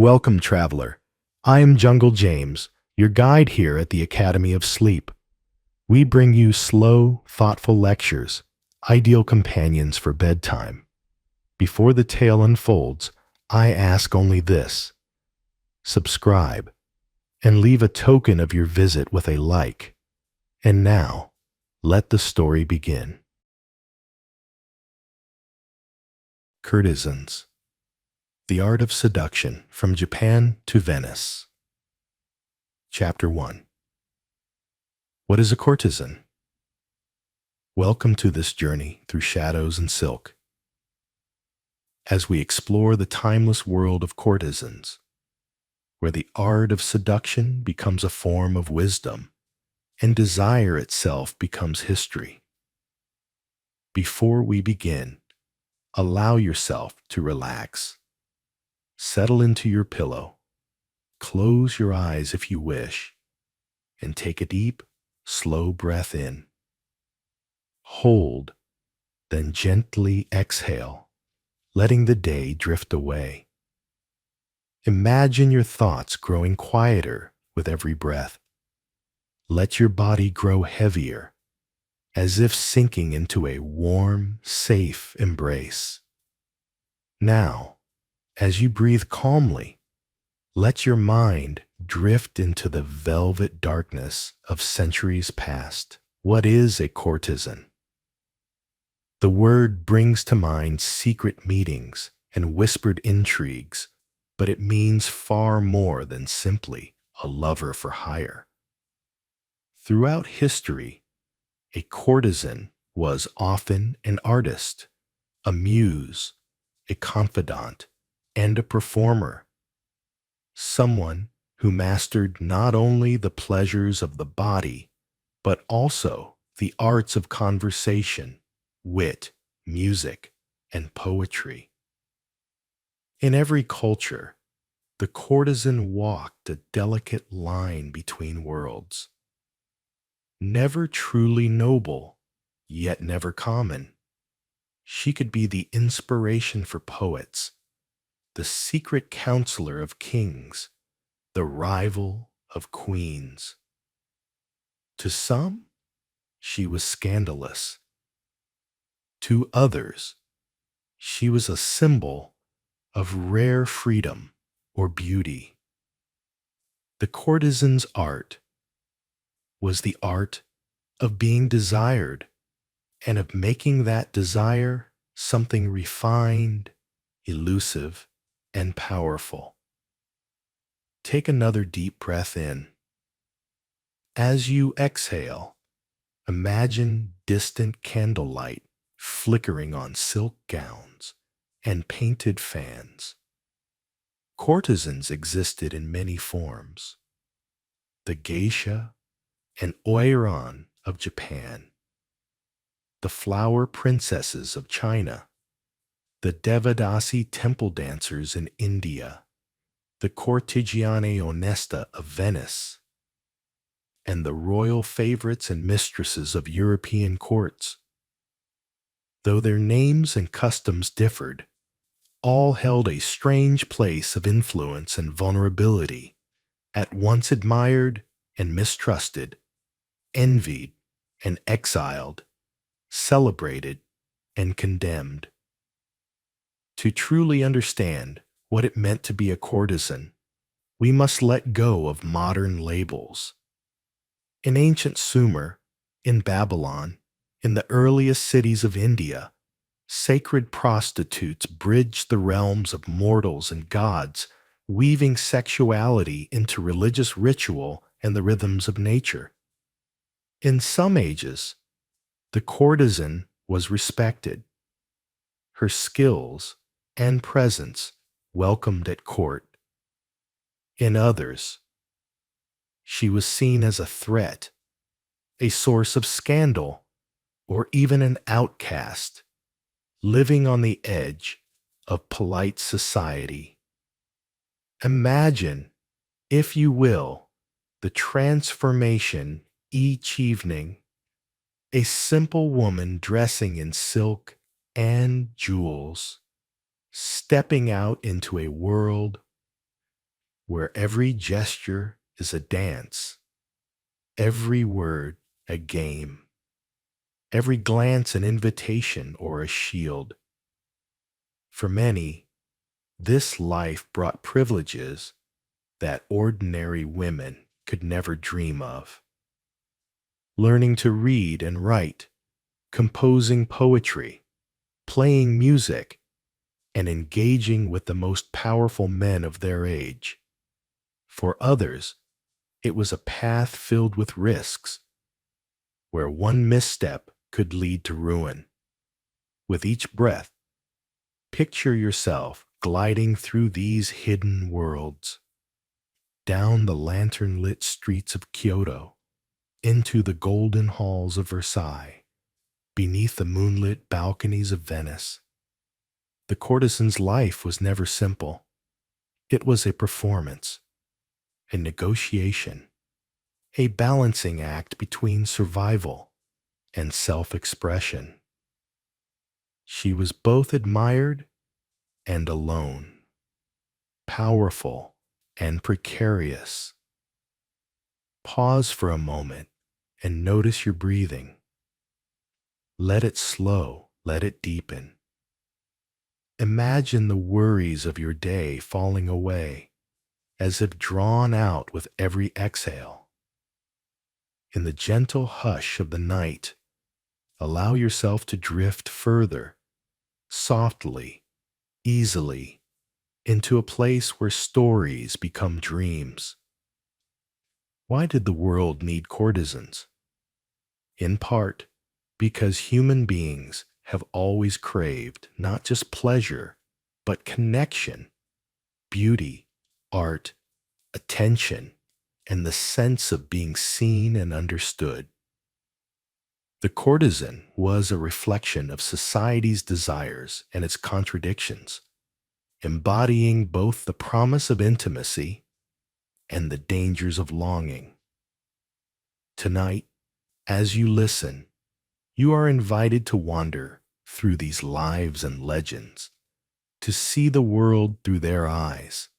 Welcome, traveler. I am Jungle James, your guide here at the Academy of Sleep. We bring you slow, thoughtful lectures, ideal companions for bedtime. Before the tale unfolds, I ask only this: subscribe, and leave a token of your visit with a like. And now, let the story begin. Courtesans. The Art of Seduction from Japan to Venice. Chapter 1. What is a courtesan? Welcome to this journey through shadows and silk, as we explore the timeless world of courtesans, where the art of seduction becomes a form of wisdom and desire itself becomes history. Before we begin, allow yourself to relax. Settle into your pillow, close your eyes if you wish, and take a deep, slow breath in. Hold, then gently exhale, letting the day drift away. Imagine your thoughts growing quieter with every breath. Let your body grow heavier, as if sinking into a warm, safe embrace. Now, as you breathe calmly, let your mind drift into the velvet darkness of centuries past. What is a courtesan? The word brings to mind secret meetings and whispered intrigues, but it means far more than simply a lover for hire. Throughout history, a courtesan was often an artist, a muse, a confidant, and a performer. Someone who mastered not only the pleasures of the body, but also the arts of conversation, wit, music, and poetry. In every culture, the courtesan walked a delicate line between worlds. Never truly noble, yet never common, she could be the inspiration for poets, the secret counselor of kings, the rival of queens. To some, she was scandalous. To others, she was a symbol of rare freedom or beauty. The courtesan's art was the art of being desired and of making that desire something refined, elusive, and powerful. Take another deep breath in. As you exhale, imagine distant candlelight flickering on silk gowns and painted fans. Courtesans existed in many forms. The Geisha and Oiran of Japan, the flower princesses of China, the Devadasi temple dancers in India, the cortigiane onesta of Venice, and the royal favorites and mistresses of European courts. Though their names and customs differed, all held a strange place of influence and vulnerability, at once admired and mistrusted, envied and exiled, celebrated and condemned. To truly understand what it meant to be a courtesan, we must let go of modern labels. In ancient Sumer, in Babylon, in the earliest cities of India, sacred prostitutes bridged the realms of mortals and gods, weaving sexuality into religious ritual and the rhythms of nature. In some ages, the courtesan was respected. Her skills and presence welcomed at court. In others, she was seen as a threat, a source of scandal, or even an outcast, living on the edge of polite society. Imagine, if you will, the transformation each evening. A simple woman dressing in silk and jewels, stepping out into a world where every gesture is a dance, every word a game, every glance an invitation or a shield. For many, this life brought privileges that ordinary women could never dream of. Learning to read and write, composing poetry, playing music, and engaging with the most powerful men of their age. For others, it was a path filled with risks, where one misstep could lead to ruin. With each breath, picture yourself gliding through these hidden worlds, down the lantern-lit streets of Kyoto, into the golden halls of Versailles, beneath the moonlit balconies of Venice. The courtesan's life was never simple. It was a performance, a negotiation, a balancing act between survival and self-expression. She was both admired and alone, powerful and precarious. Pause for a moment and notice your breathing. Let it slow, let it deepen. Imagine the worries of your day falling away, as if drawn out with every exhale. In the gentle hush of the night, allow yourself to drift further, softly, easily, into a place where stories become dreams. Why did the world need courtesans? In part, because human beings have always craved not just pleasure, but connection, beauty, art, attention, and the sense of being seen and understood. The courtesan was a reflection of society's desires and its contradictions, embodying both the promise of intimacy and the dangers of longing. Tonight, as you listen, you are invited to wander through these lives and legends, to see the world through their eyes,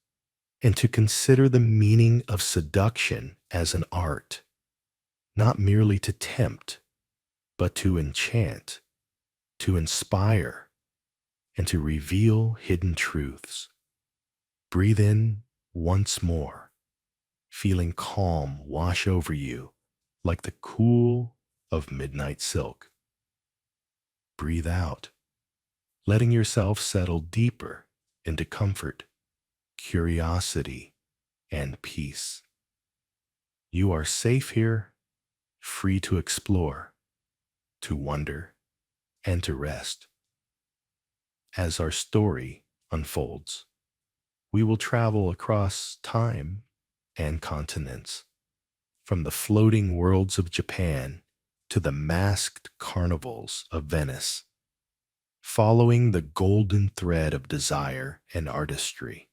and to consider the meaning of seduction as an art, not merely to tempt, but to enchant, to inspire, and to reveal hidden truths. Breathe in once more, feeling calm wash over you like the cool of midnight silk. Breathe out, letting yourself settle deeper into comfort, curiosity, and peace. You are safe here, free to explore, to wonder, and to rest. As our story unfolds, we will travel across time and continents, from the floating worlds of Japan to the masked carnivals of Venice, following the golden thread of desire and artistry.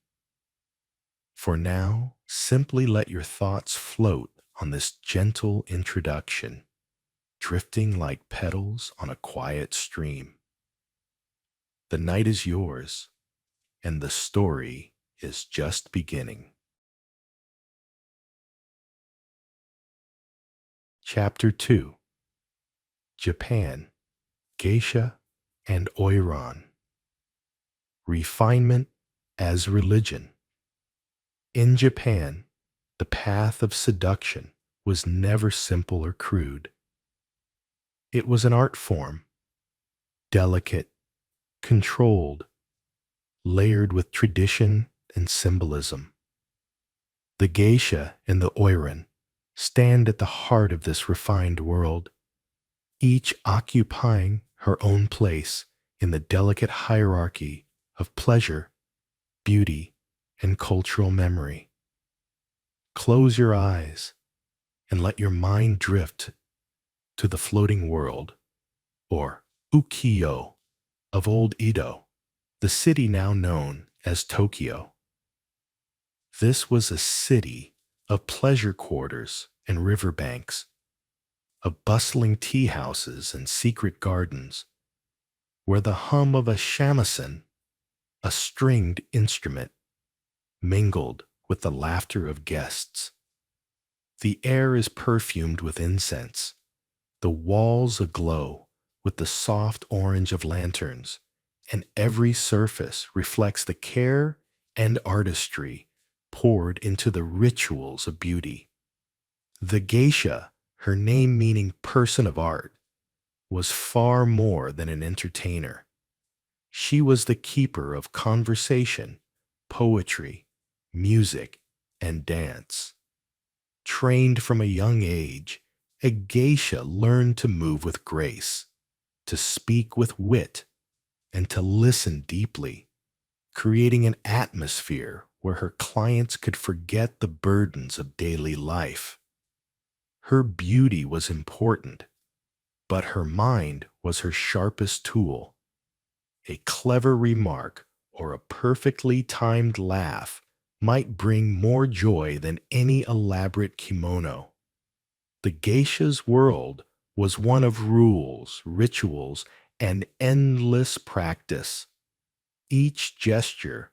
For now, simply let your thoughts float on this gentle introduction, drifting like petals on a quiet stream. The night is yours, and the story is just beginning. Chapter 2: Japan, Geisha, and Oiran. Refinement as religion. In Japan, the path of seduction was never simple or crude. It was an art form, delicate, controlled, layered with tradition and symbolism. The geisha and the Oiran stand at the heart of this refined world, each occupying her own place in the delicate hierarchy of pleasure, beauty, and cultural memory. Close your eyes and let your mind drift to the floating world, or ukiyo, of old Edo, the city now known as Tokyo. This was a city of pleasure quarters and riverbanks, of bustling tea houses and secret gardens, where the hum of a shamisen, a stringed instrument, mingled with the laughter of guests. The air is perfumed with incense, the walls aglow with the soft orange of lanterns, and every surface reflects the care and artistry poured into the rituals of beauty. The geisha, her name meaning person of art, was far more than an entertainer. She was the keeper of conversation, poetry, music, and dance. Trained from a young age, a geisha learned to move with grace, to speak with wit, and to listen deeply, creating an atmosphere where her clients could forget the burdens of daily life. Her beauty was important, but her mind was her sharpest tool. A clever remark or a perfectly timed laugh might bring more joy than any elaborate kimono. The geisha's world was one of rules, rituals, and endless practice. Each gesture,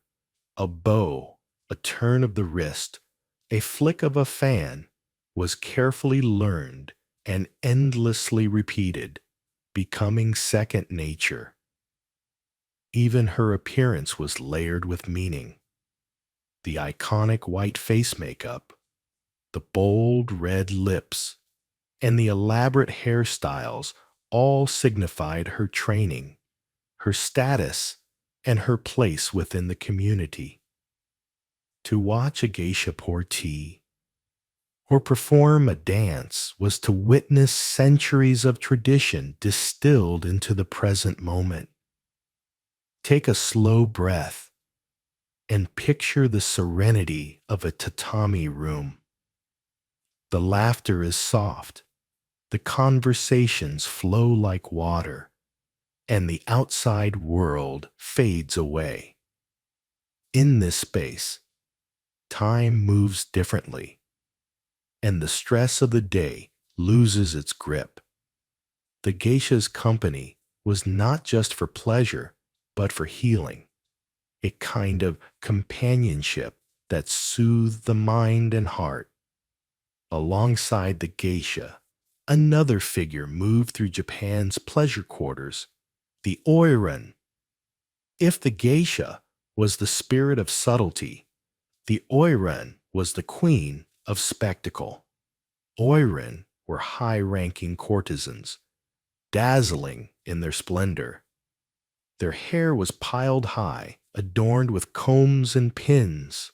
a bow, a turn of the wrist, a flick of a fan, was carefully learned and endlessly repeated, becoming second nature. Even her appearance was layered with meaning. The iconic white face makeup, the bold red lips, and the elaborate hairstyles all signified her training, her status, and her place within the community. To watch a geisha pour tea or perform a dance was to witness centuries of tradition distilled into the present moment. Take a slow breath and picture the serenity of a tatami room. The laughter is soft, the conversations flow like water, and the outside world fades away. In this space, time moves differently, and the stress of the day loses its grip. The geisha's company was not just for pleasure, but for healing, a kind of companionship that soothed the mind and heart. Alongside the geisha, another figure moved through Japan's pleasure quarters, the Oiran. If the geisha was the spirit of subtlety, the Oiran was the queen of spectacle. Oiran were high-ranking courtesans, dazzling in their splendor. Their hair was piled high, adorned with combs and pins,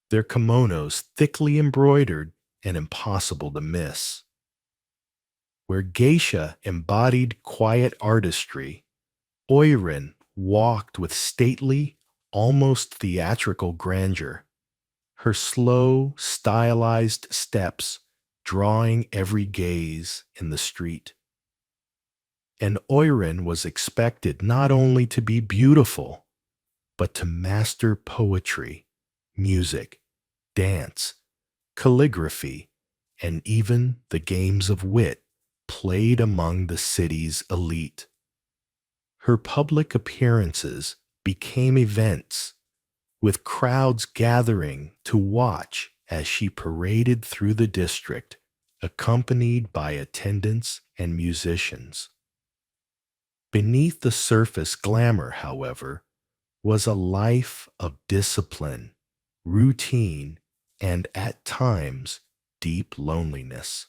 their kimonos thickly embroidered and impossible to miss. Where geisha embodied quiet artistry, Oiran walked with stately, almost theatrical grandeur, her slow, stylized steps drawing every gaze in the street. And Oiran was expected not only to be beautiful, but to master poetry, music, dance, calligraphy, and even the games of wit played among the city's elite. Her public appearances became events, with crowds gathering to watch as she paraded through the district, accompanied by attendants and musicians. Beneath the surface glamour, however, was a life of discipline, routine, and at times deep loneliness.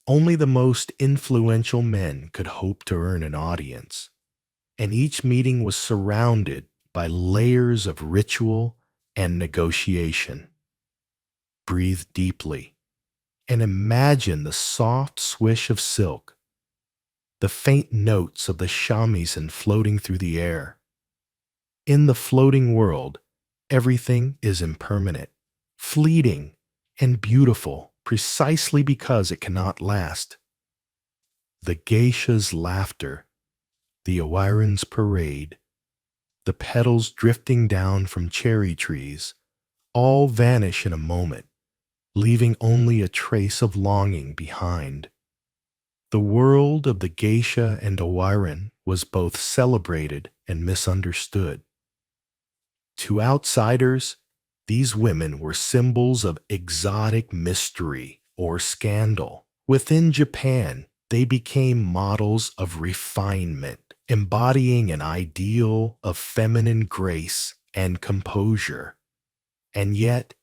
Only the most influential men could hope to earn an audience, and each meeting was surrounded by layers of ritual and negotiation. Breathe deeply and imagine the soft swish of silk, the faint notes of the shamisen floating through the air. In the floating world, everything is impermanent, fleeting, and beautiful precisely because it cannot last. The geisha's laughter, the Oiran's parade, the petals drifting down from cherry trees, all vanish in a moment, leaving only a trace of longing behind. The world of the geisha and Oiran was both celebrated and misunderstood. To outsiders, These women were symbols of exotic mystery or scandal. Within Japan, they became models of refinement, embodying an ideal of feminine grace and composure. And yet,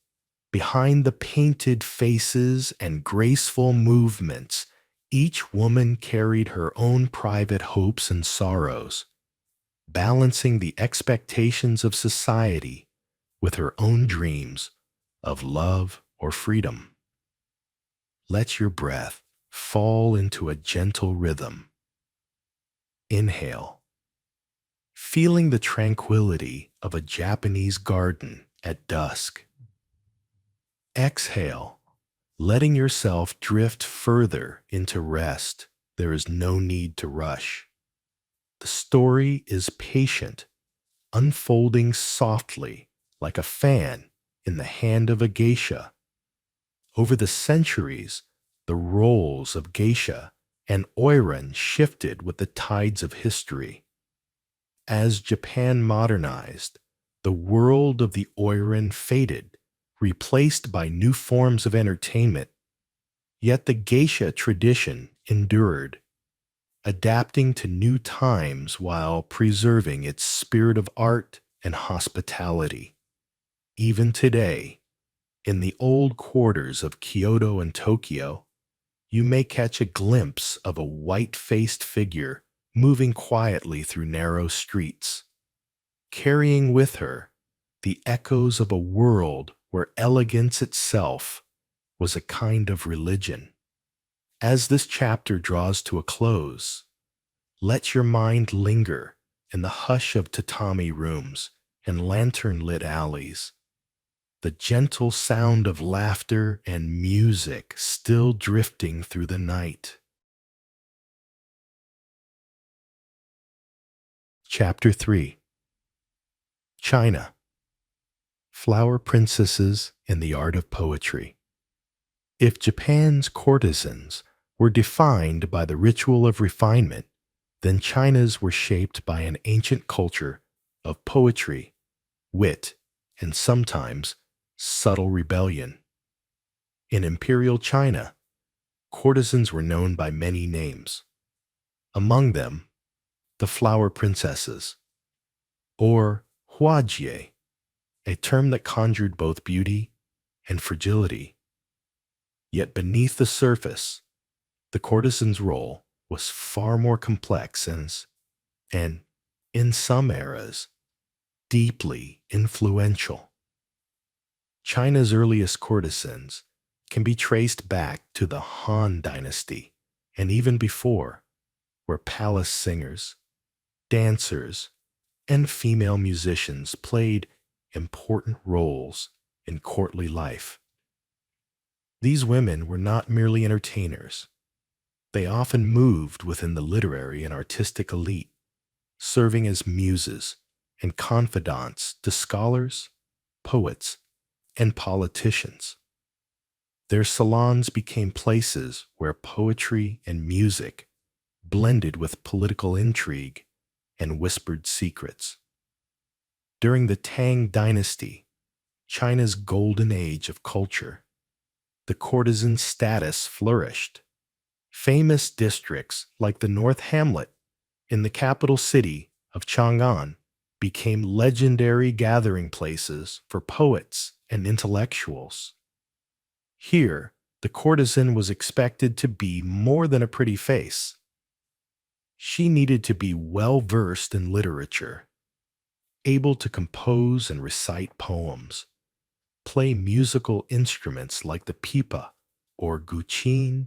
behind the painted faces and graceful movements, each woman carried her own private hopes and sorrows, balancing the expectations of society with her own dreams of love or freedom. Let your breath fall into a gentle rhythm. Inhale, feeling the tranquility of a Japanese garden at dusk. Exhale, letting yourself drift further into rest. There is no need to rush. The story is patient, unfolding softly like a fan in the hand of a geisha. Over the centuries, the roles of Geisha and Oiran shifted with the tides of history. As Japan modernized, the world of the Oiran faded, replaced by new forms of entertainment. Yet the geisha tradition endured, adapting to new times while preserving its spirit of art and hospitality. Even today, in the old quarters of Kyoto and Tokyo, you may catch a glimpse of a white-faced figure moving quietly through narrow streets, carrying with her the echoes of a world where elegance itself was a kind of religion. As this chapter draws to a close, let your mind linger in the hush of tatami rooms and lantern-lit alleys, the gentle sound of laughter and music still drifting through the night. Chapter 3. China. Flower Princesses in the Art of Poetry. If Japan's courtesans were defined by the ritual of refinement, then China's were shaped by an ancient culture of poetry, wit, and sometimes subtle rebellion. In Imperial China, courtesans were known by many names. Among them, the flower princesses, or huajie, a term that conjured both beauty and fragility. Yet beneath the surface, the courtesan's role was far more complex and, in some eras, deeply influential. China's earliest courtesans can be traced back to the Han Dynasty and even before, where palace singers, dancers, and female musicians played important roles in courtly life. These women were not merely entertainers. They often moved within the literary and artistic elite, serving as muses and confidants to scholars, poets, and politicians. Their salons became places where poetry and music blended with political intrigue and whispered secrets. During the Tang Dynasty, China's golden age of culture, the courtesan status flourished. Famous districts like the North Hamlet in the capital city of Chang'an became legendary gathering places for poets and intellectuals. Here, the courtesan was expected to be more than a pretty face. She needed to be well-versed in literature, able to compose and recite poems, play musical instruments like the pipa or guqin,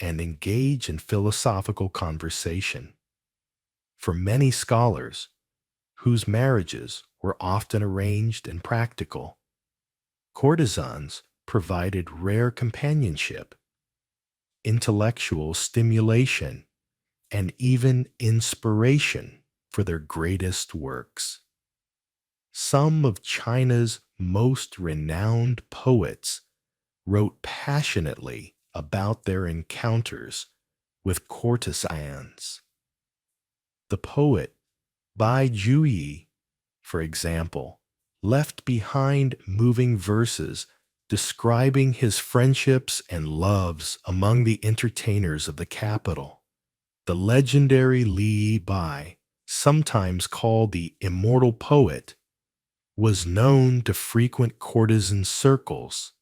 and engage in philosophical conversation. For many scholars, whose marriages were often arranged and practical, courtesans provided rare companionship, intellectual stimulation, and even inspiration for their greatest works. Some of China's most renowned poets wrote passionately about their encounters with courtesans. The poet Bai Juyi, for example, left behind moving verses describing his friendships and loves among the entertainers of the capital. The legendary Li Bai, sometimes called the immortal poet, was known to frequent courtesan circles,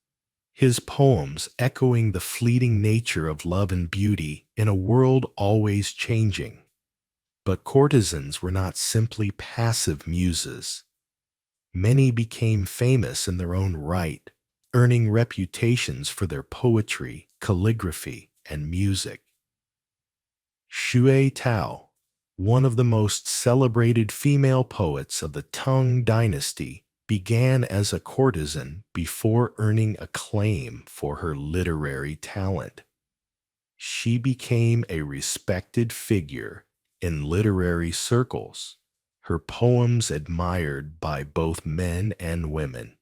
his poems echoing the fleeting nature of love and beauty in a world always changing. But courtesans were not simply passive muses. Many became famous in their own right, earning reputations for their poetry, calligraphy, and music. Xue Tao, one of the most celebrated female poets of the Tang dynasty, began as a courtesan before earning acclaim for her literary talent. She became a respected figure in literary circles, her poems admired by both men and women.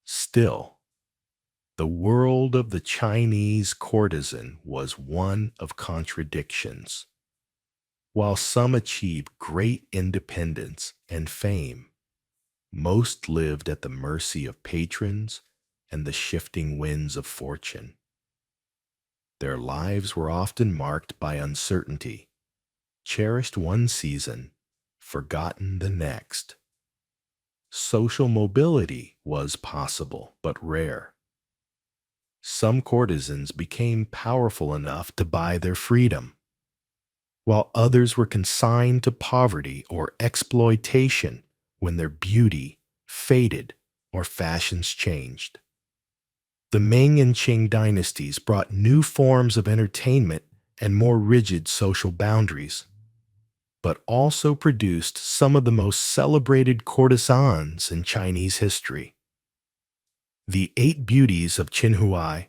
Still, the world of the Chinese courtesan was one of contradictions. While some achieved great independence and fame, most lived at the mercy of patrons and the shifting winds of fortune. Their lives were often marked by uncertainty, cherished one season, forgotten the next. Social mobility was possible, but rare. Some courtesans became powerful enough to buy their freedom, while others were consigned to poverty or exploitation when their beauty faded or fashions changed. The Ming and Qing dynasties brought new forms of entertainment and more rigid social boundaries, but also produced some of the most celebrated courtesans in Chinese history. The Eight Beauties of Qinhuai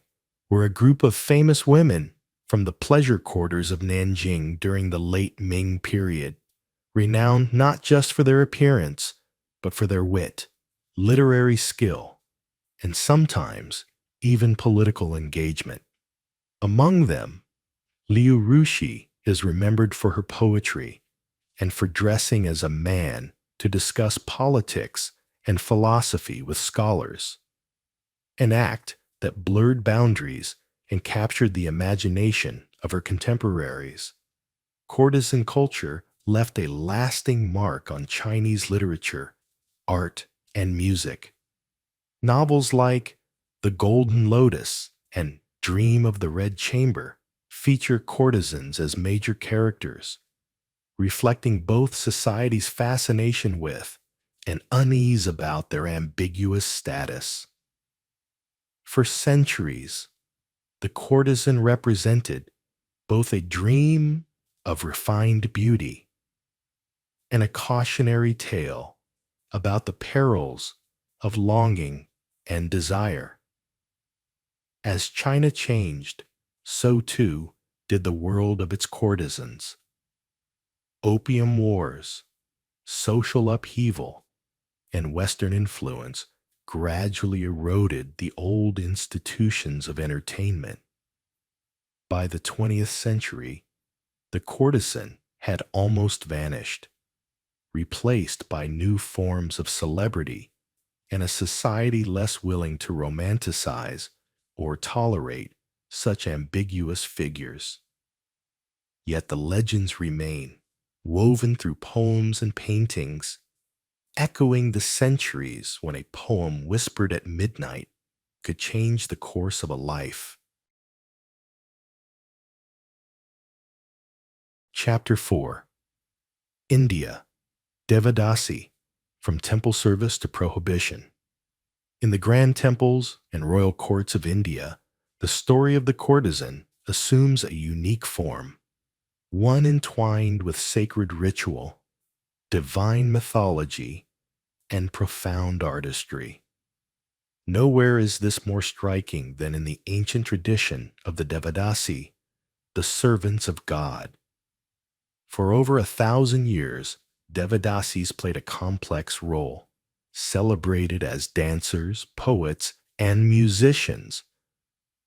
were a group of famous women from the pleasure quarters of Nanjing during the late Ming period, renowned not just for their appearance, but for their wit, literary skill, and sometimes even political engagement. Among them, Liu Rushi is remembered for her poetry and for dressing as a man to discuss politics and philosophy with scholars, an act that blurred boundaries and captured the imagination of her contemporaries. Courtesan culture left a lasting mark on Chinese literature, art, and music. Novels like The Golden Lotus and Dream of the Red Chamber feature courtesans as major characters, reflecting both society's fascination with and unease about their ambiguous status. For centuries, the courtesan represented both a dream of refined beauty and a cautionary tale about the perils of longing and desire. As China changed, so too did the world of its courtesans. Opium wars, social upheaval, and Western influence gradually eroded the old institutions of entertainment. By the 20th century, the courtesan had almost vanished, replaced by new forms of celebrity and a society less willing to romanticize or tolerate such ambiguous figures. Yet the legends remain, woven through poems and paintings, echoing the centuries when a poem whispered at midnight could change the course of a life. Chapter 4. India, Devadasi, from temple service to prohibition. In the grand temples and royal courts of India, the story of the courtesan assumes a unique form, one entwined with sacred ritual, divine mythology, and profound artistry. Nowhere is this more striking than in the ancient tradition of the Devadasi, the servants of God. For over 1,000 years, Devadasis played a complex role, celebrated as dancers, poets, and musicians,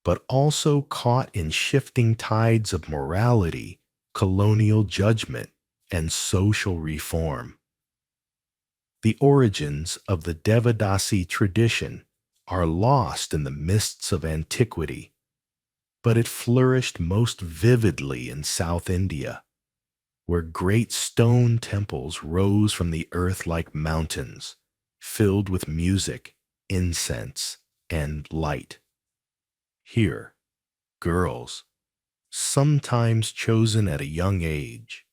but also caught in shifting tides of morality, colonial judgment, and social reform. The origins of the Devadasi tradition are lost in the mists of antiquity, but it flourished most vividly in South India, where great stone temples rose from the earth like mountains, filled with music, incense, and light. Here, girls, sometimes chosen at a young age,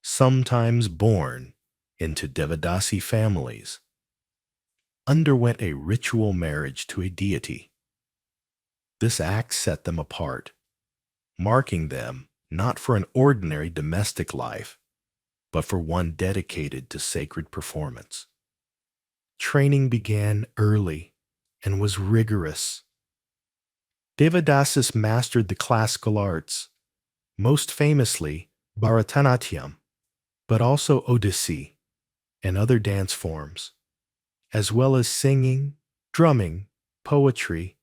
sometimes born into Devadasi families, underwent a ritual marriage to a deity. This act set them apart, marking them not for an ordinary domestic life, but for one dedicated to sacred performance. Training began early and was rigorous. Devadasis mastered the classical arts, most famously Bharatanatyam, but also Odissi and other dance forms, as well as singing, drumming, poetry,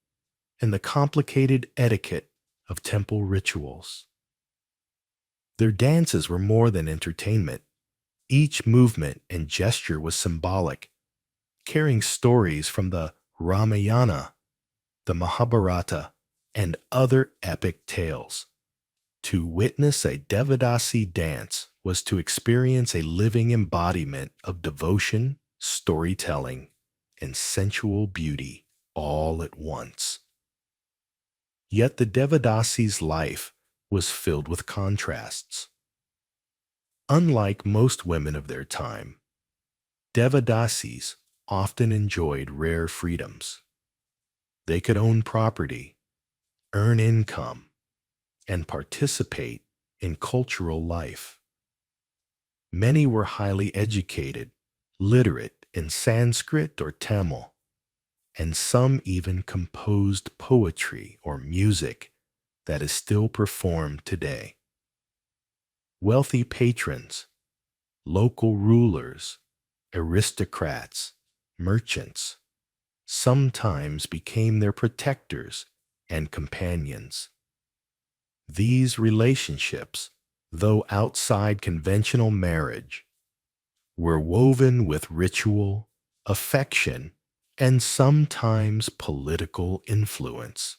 and the complicated etiquette of temple rituals. Their dances were more than entertainment. Each movement and gesture was symbolic, carrying stories from the Ramayana, the Mahabharata, and other epic tales. To witness a Devadasi dance was to experience a living embodiment of devotion, storytelling, and sensual beauty all at once. Yet the Devadasi's life was filled with contrasts. Unlike most women of their time, Devadasis often enjoyed rare freedoms. They could own property, earn income, and participate in cultural life. Many were highly educated, literate in Sanskrit or Tamil, and some even composed poetry or music that is still performed today. Wealthy patrons, local rulers, aristocrats, merchants, sometimes became their protectors and companions. These relationships, though outside conventional marriage, were woven with ritual, affection, and sometimes political influence.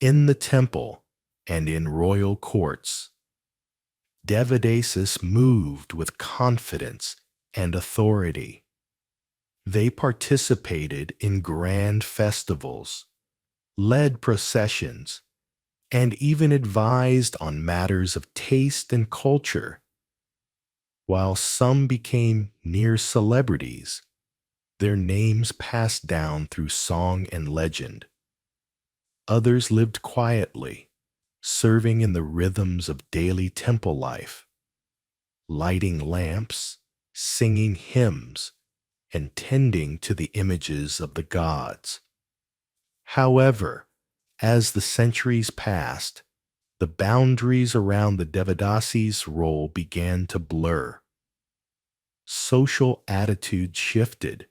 In the temple and in royal courts, Devadasis moved with confidence and authority. They participated in grand festivals, led processions, and even advised on matters of taste and culture. While some became near celebrities, their names passed down through song and legend. Others lived quietly, serving in the rhythms of daily temple life, lighting lamps, singing hymns, and tending to the images of the gods. However, as the centuries passed, the boundaries around the Devadasi's role began to blur. Social attitudes shifted.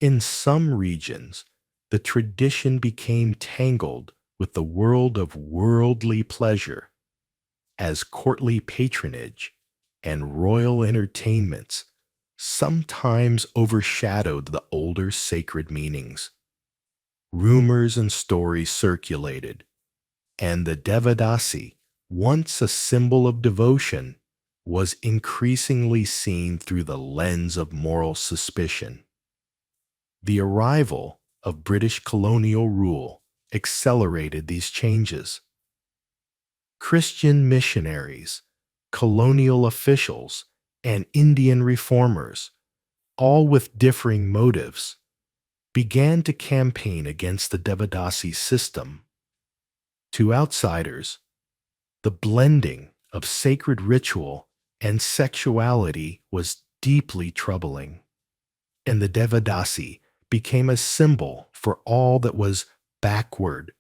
In some regions, the tradition became tangled with the world of worldly pleasure, as courtly patronage and royal entertainments sometimes overshadowed the older sacred meanings. Rumors and stories circulated, and the Devadasi, once a symbol of devotion, was increasingly seen through the lens of moral suspicion. The arrival of British colonial rule accelerated these changes. Christian missionaries, colonial officials, and Indian reformers, all with differing motives, began to campaign against the Devadasi system. To outsiders, the blending of sacred ritual and sexuality was deeply troubling, and the Devadasi became a symbol for all that was backward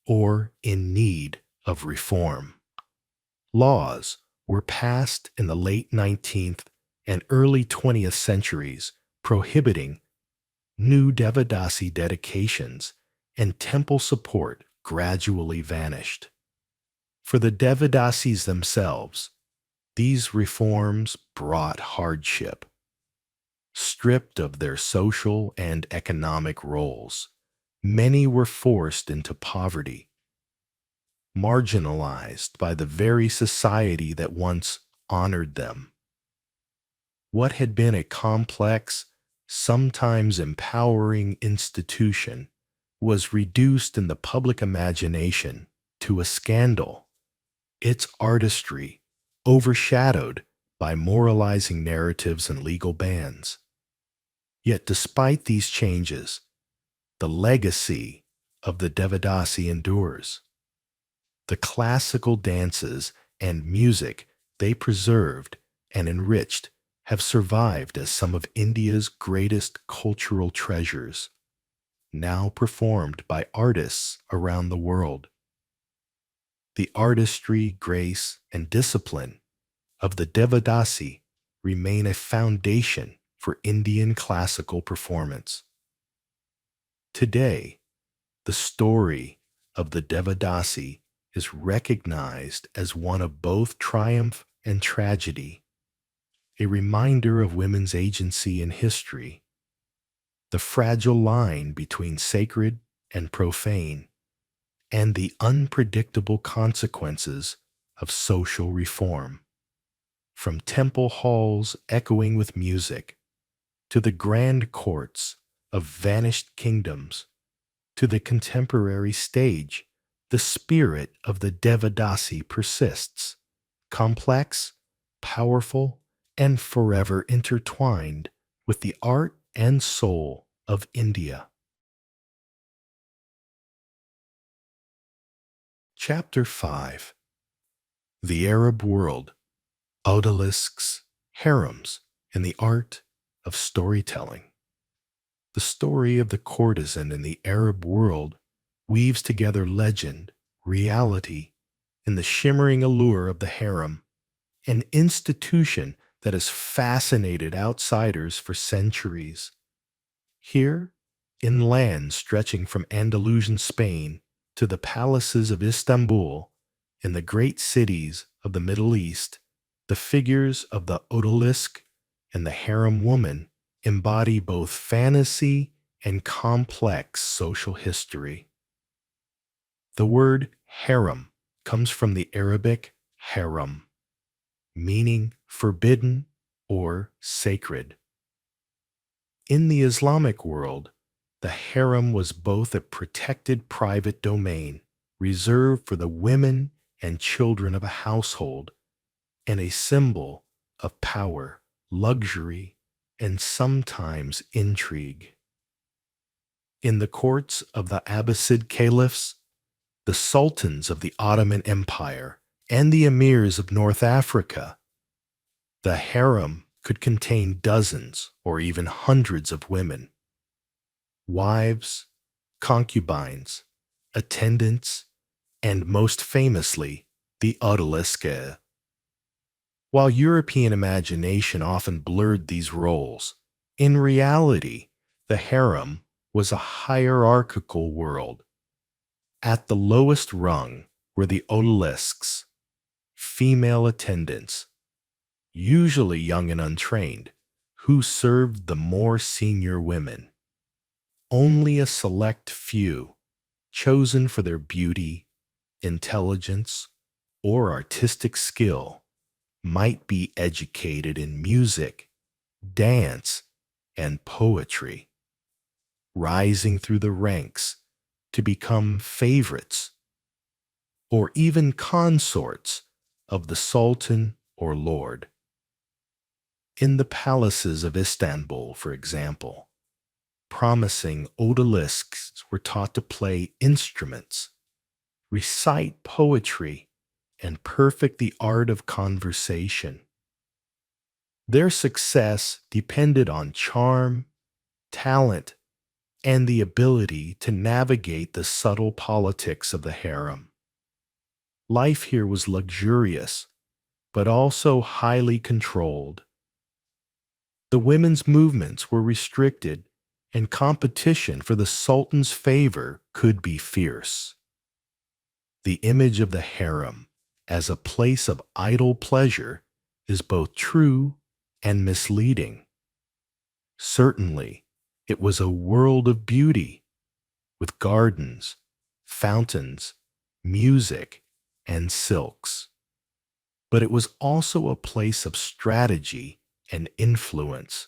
or in need of reform. Laws were passed in the late 19th and early 20th centuries prohibiting new Devadasi dedications, and temple support gradually vanished. For the Devadasis themselves, these reforms brought hardship. Stripped of their social and economic roles, many were forced into poverty, marginalized by the very society that once honored them. What had been a complex, sometimes empowering institution was reduced in the public imagination to a scandal, its artistry overshadowed by moralizing narratives and legal bans. Yet despite these changes, the legacy of the Devadasi endures. The classical dances and music they preserved and enriched have survived as some of India's greatest cultural treasures, now performed by artists around the world. The artistry, grace, and discipline of the Devadasi remain a foundation for Indian classical performance. Today, the story of the Devadasi is recognized as one of both triumph and tragedy, a reminder of women's agency in history, the fragile line between sacred and profane, and the unpredictable consequences of social reform. From temple halls echoing with music, to the grand courts of vanished kingdoms, to the contemporary stage, the spirit of the Devadasi persists, complex, powerful, and forever intertwined with the art and soul of India. Chapter 5. The Arab World, Odalisques, Harems, and the Art of Storytelling. The story of the courtesan in the Arab world weaves together legend, reality, and the shimmering allure of the harem, an institution that has fascinated outsiders for centuries. Here, in lands stretching from Andalusian Spain to the palaces of Istanbul, in the great cities of the Middle East, the figures of the odalisque and the harem woman embody both fantasy and complex social history. The word harem comes from the Arabic haram, meaning forbidden or sacred. In the Islamic world, the harem was both a protected private domain reserved for the women and children of a household and a symbol of power, luxury, and sometimes intrigue. In the courts of the Abbasid caliphs, the sultans of the Ottoman Empire, and the emirs of North Africa, the harem could contain dozens or even hundreds of women, wives, concubines, attendants, and most famously, the odalisques. While European imagination often blurred these roles, in reality, the harem was a hierarchical world. At the lowest rung were the odalisques, female attendants, usually young and untrained, who served the more senior women. Only a select few, chosen for their beauty, intelligence, or artistic skill, might be educated in music, dance, and poetry, rising through the ranks to become favorites or even consorts of the sultan or lord. In the palaces of Istanbul, for example, promising odalisques were taught to play instruments, recite poetry, and perfect the art of conversation. Their success depended on charm, talent, and the ability to navigate the subtle politics of the harem. Life here was luxurious, but also highly controlled. The women's movements were restricted, and competition for the sultan's favor could be fierce. The image of the harem as a place of idle pleasure is both true and misleading. Certainly, it was a world of beauty, with gardens, fountains, music, and silks. But it was also a place of strategy and influence.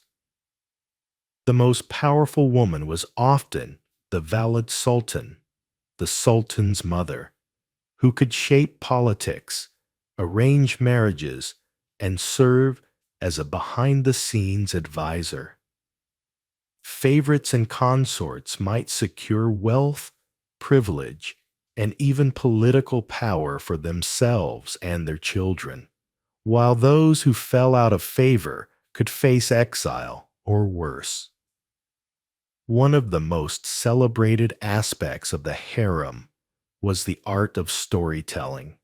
The most powerful woman was often the valid sultan, the sultan's mother, who could shape politics, arrange marriages, and serve as a behind-the-scenes advisor. Favorites and consorts might secure wealth, privilege, and even political power for themselves and their children, while those who fell out of favor could face exile or worse. One of the most celebrated aspects of the harem was the art of storytelling.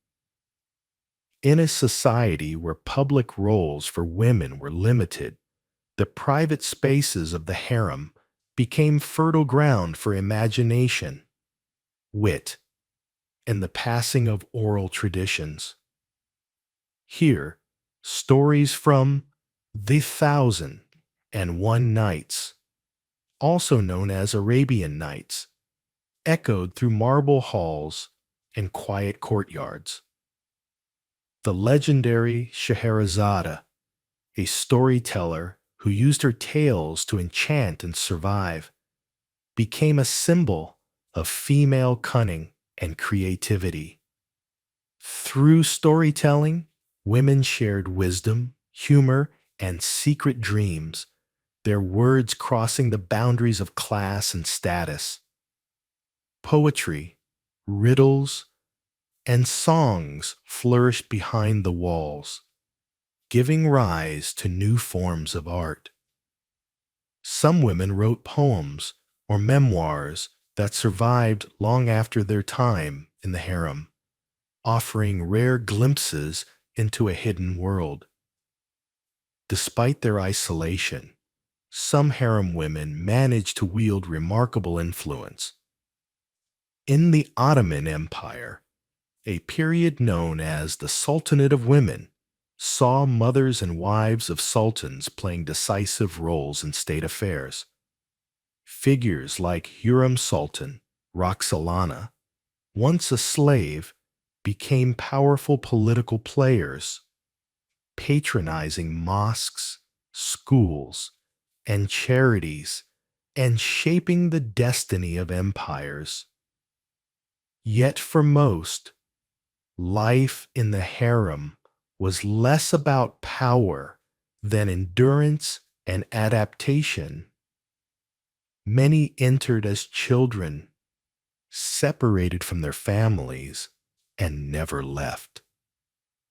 In a society where public roles for women were limited, the private spaces of the harem became fertile ground for imagination, wit, and the passing of oral traditions. Here, stories from the Thousand and One Nights, also known as Arabian Nights, echoed through marble halls and quiet courtyards. The legendary Scheherazade, a storyteller who used her tales to enchant and survive, became a symbol of female cunning and creativity. Through storytelling, women shared wisdom, humor, and secret dreams, their words crossing the boundaries of class and status. Poetry, riddles, and songs flourished behind the walls, giving rise to new forms of art. Some women wrote poems or memoirs that survived long after their time in the harem, offering rare glimpses into a hidden world. Despite their isolation, some harem women managed to wield remarkable influence. In the Ottoman Empire, a period known as the Sultanate of Women saw mothers and wives of sultans playing decisive roles in state affairs. Figures like Hurrem Sultan, Roxolana, once a slave, became powerful political players, patronizing mosques, schools, and charities, and shaping the destiny of empires. Yet for most, life in the harem was less about power than endurance and adaptation. Many entered as children, separated from their families, and never left.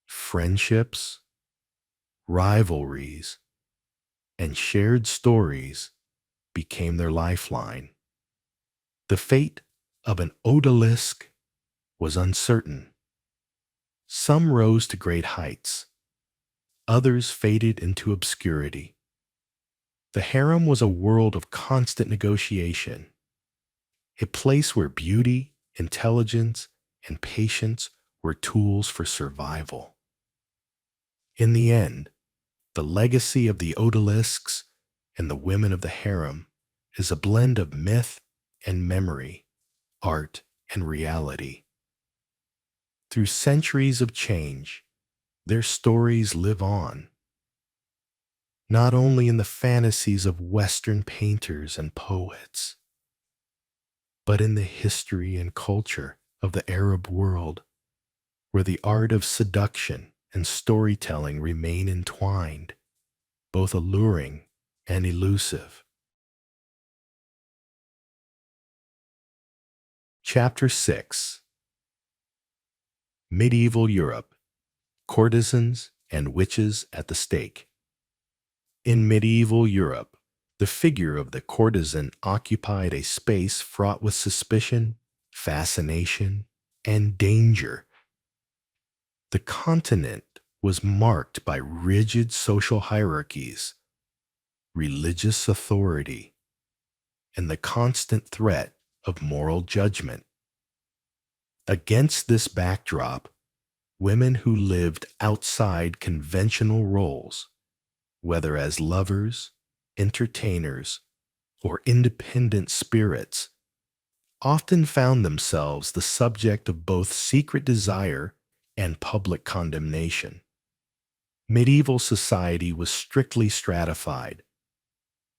Friendships, rivalries, and shared stories became their lifeline. The fate of an odalisque was uncertain. Some rose to great heights. Others faded into obscurity. The harem was a world of constant negotiation, a place where beauty, intelligence, and patience were tools for survival. In the end, the legacy of the odalisques and the women of the harem is a blend of myth and memory, art and reality. Through centuries of change, their stories live on, not only in the fantasies of Western painters and poets, but in the history and culture of the Arab world, where the art of seduction and storytelling remain entwined, both alluring and elusive. Chapter 6. Medieval Europe, Courtesans and Witches at the Stake. In medieval Europe, the figure of the courtesan occupied a space fraught with suspicion, fascination, and danger. The continent was marked by rigid social hierarchies, religious authority, and the constant threat of moral judgment. Against this backdrop, women who lived outside conventional roles, whether as lovers, entertainers, or independent spirits often found themselves the subject of both secret desire and public condemnation. Medieval society was strictly stratified.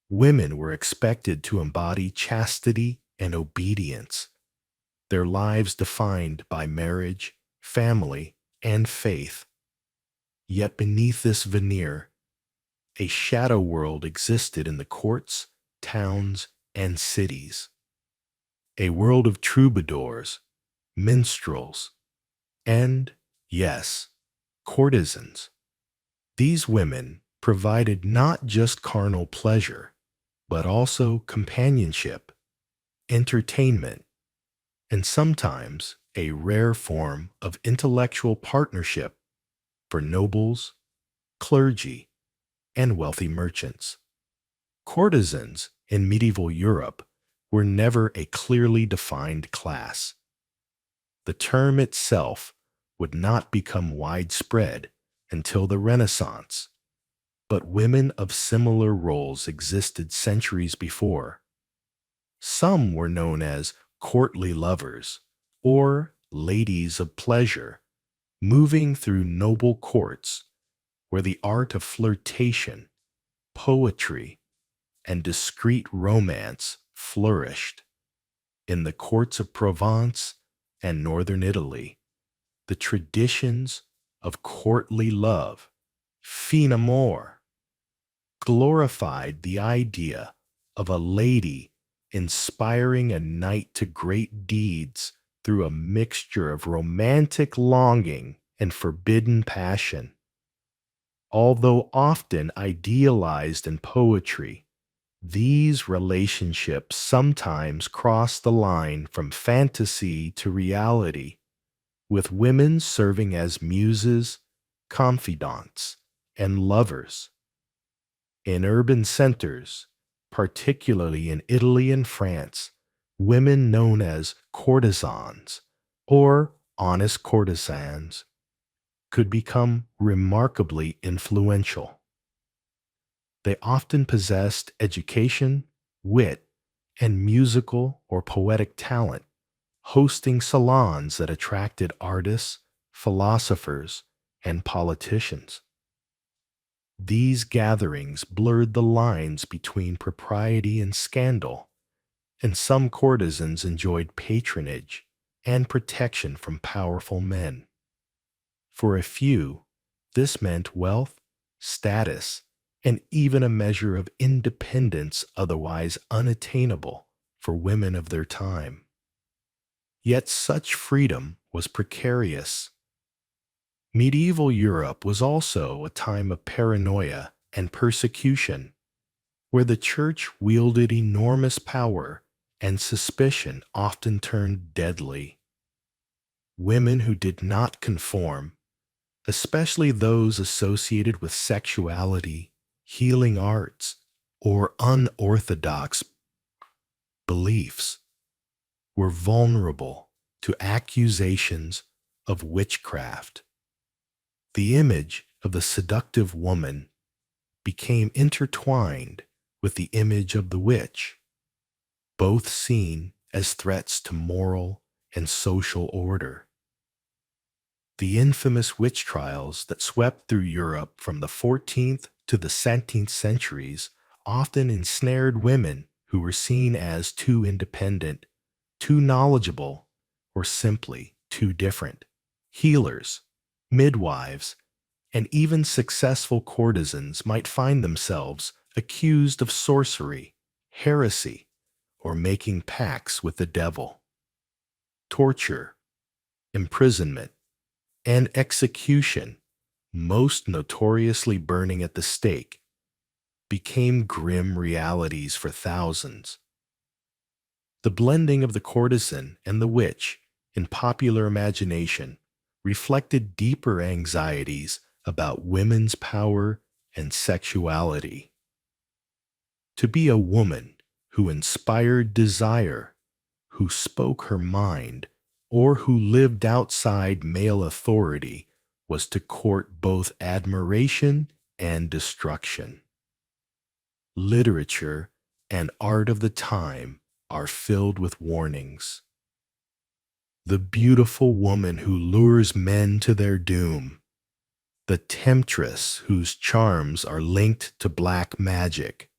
Women were expected to embody chastity and obedience, their lives defined by marriage, family, and faith. Yet beneath this veneer, a shadow world existed in the courts, towns, and cities. A world of troubadours, minstrels, and, yes, courtesans. These women provided not just carnal pleasure, but also companionship, entertainment, and sometimes a rare form of intellectual partnership for nobles, clergy, and wealthy merchants. Courtesans in medieval Europe were never a clearly defined class. The term itself would not become widespread until the Renaissance, but women of similar roles existed centuries before. Some were known as courtly lovers or ladies of pleasure, moving through noble courts where the art of flirtation, poetry, and discreet romance flourished. In the courts of Provence and northern Italy, the traditions of courtly love, fin amour, glorified the idea of a lady inspiring a knight to great deeds through a mixture of romantic longing and forbidden passion. Although often idealized in poetry, these relationships sometimes cross the line from fantasy to reality, with women serving as muses, confidants, and lovers. In urban centers, particularly in Italy and France, women known as courtesans or honest courtesans could become remarkably influential. They often possessed education, wit, and musical or poetic talent, hosting salons that attracted artists, philosophers, and politicians. These gatherings blurred the lines between propriety and scandal, and some courtesans enjoyed patronage and protection from powerful men. For a few, this meant wealth, status, and even a measure of independence otherwise unattainable for women of their time. Yet such freedom was precarious. Medieval Europe was also a time of paranoia and persecution, where the church wielded enormous power and suspicion often turned deadly. Women who did not conform, especially those associated with sexuality, healing arts, or unorthodox beliefs, were vulnerable to accusations of witchcraft. The image of the seductive woman became intertwined with the image of the witch, both seen as threats to moral and social order. The infamous witch trials that swept through Europe from the 14th to the 17th centuries often ensnared women who were seen as too independent, too knowledgeable, or simply too different. Healers, midwives, and even successful courtesans might find themselves accused of sorcery, heresy, or making pacts with the devil. Torture, imprisonment, and execution, most notoriously burning at the stake, became grim realities for thousands. The blending of the courtesan and the witch in popular imagination reflected deeper anxieties about women's power and sexuality. To be a woman who inspired desire, who spoke her mind, or who lived outside male authority was to court both admiration and destruction. literature, and art of the time are filled with warnings. The beautiful woman who lures men to their doom, the temptress whose charms are linked to black magic,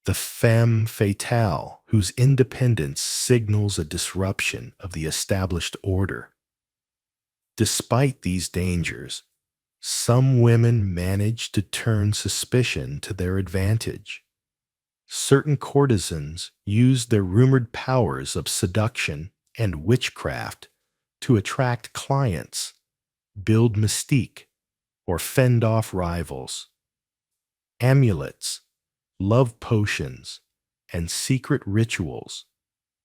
the femme fatale whose independence signals a disruption of the established order. Despite these dangers, some women manage to turn suspicion to their advantage. Certain courtesans use their rumored powers of seduction and witchcraft to attract clients, build mystique, or fend off rivals. Amulets, love potions, and secret rituals,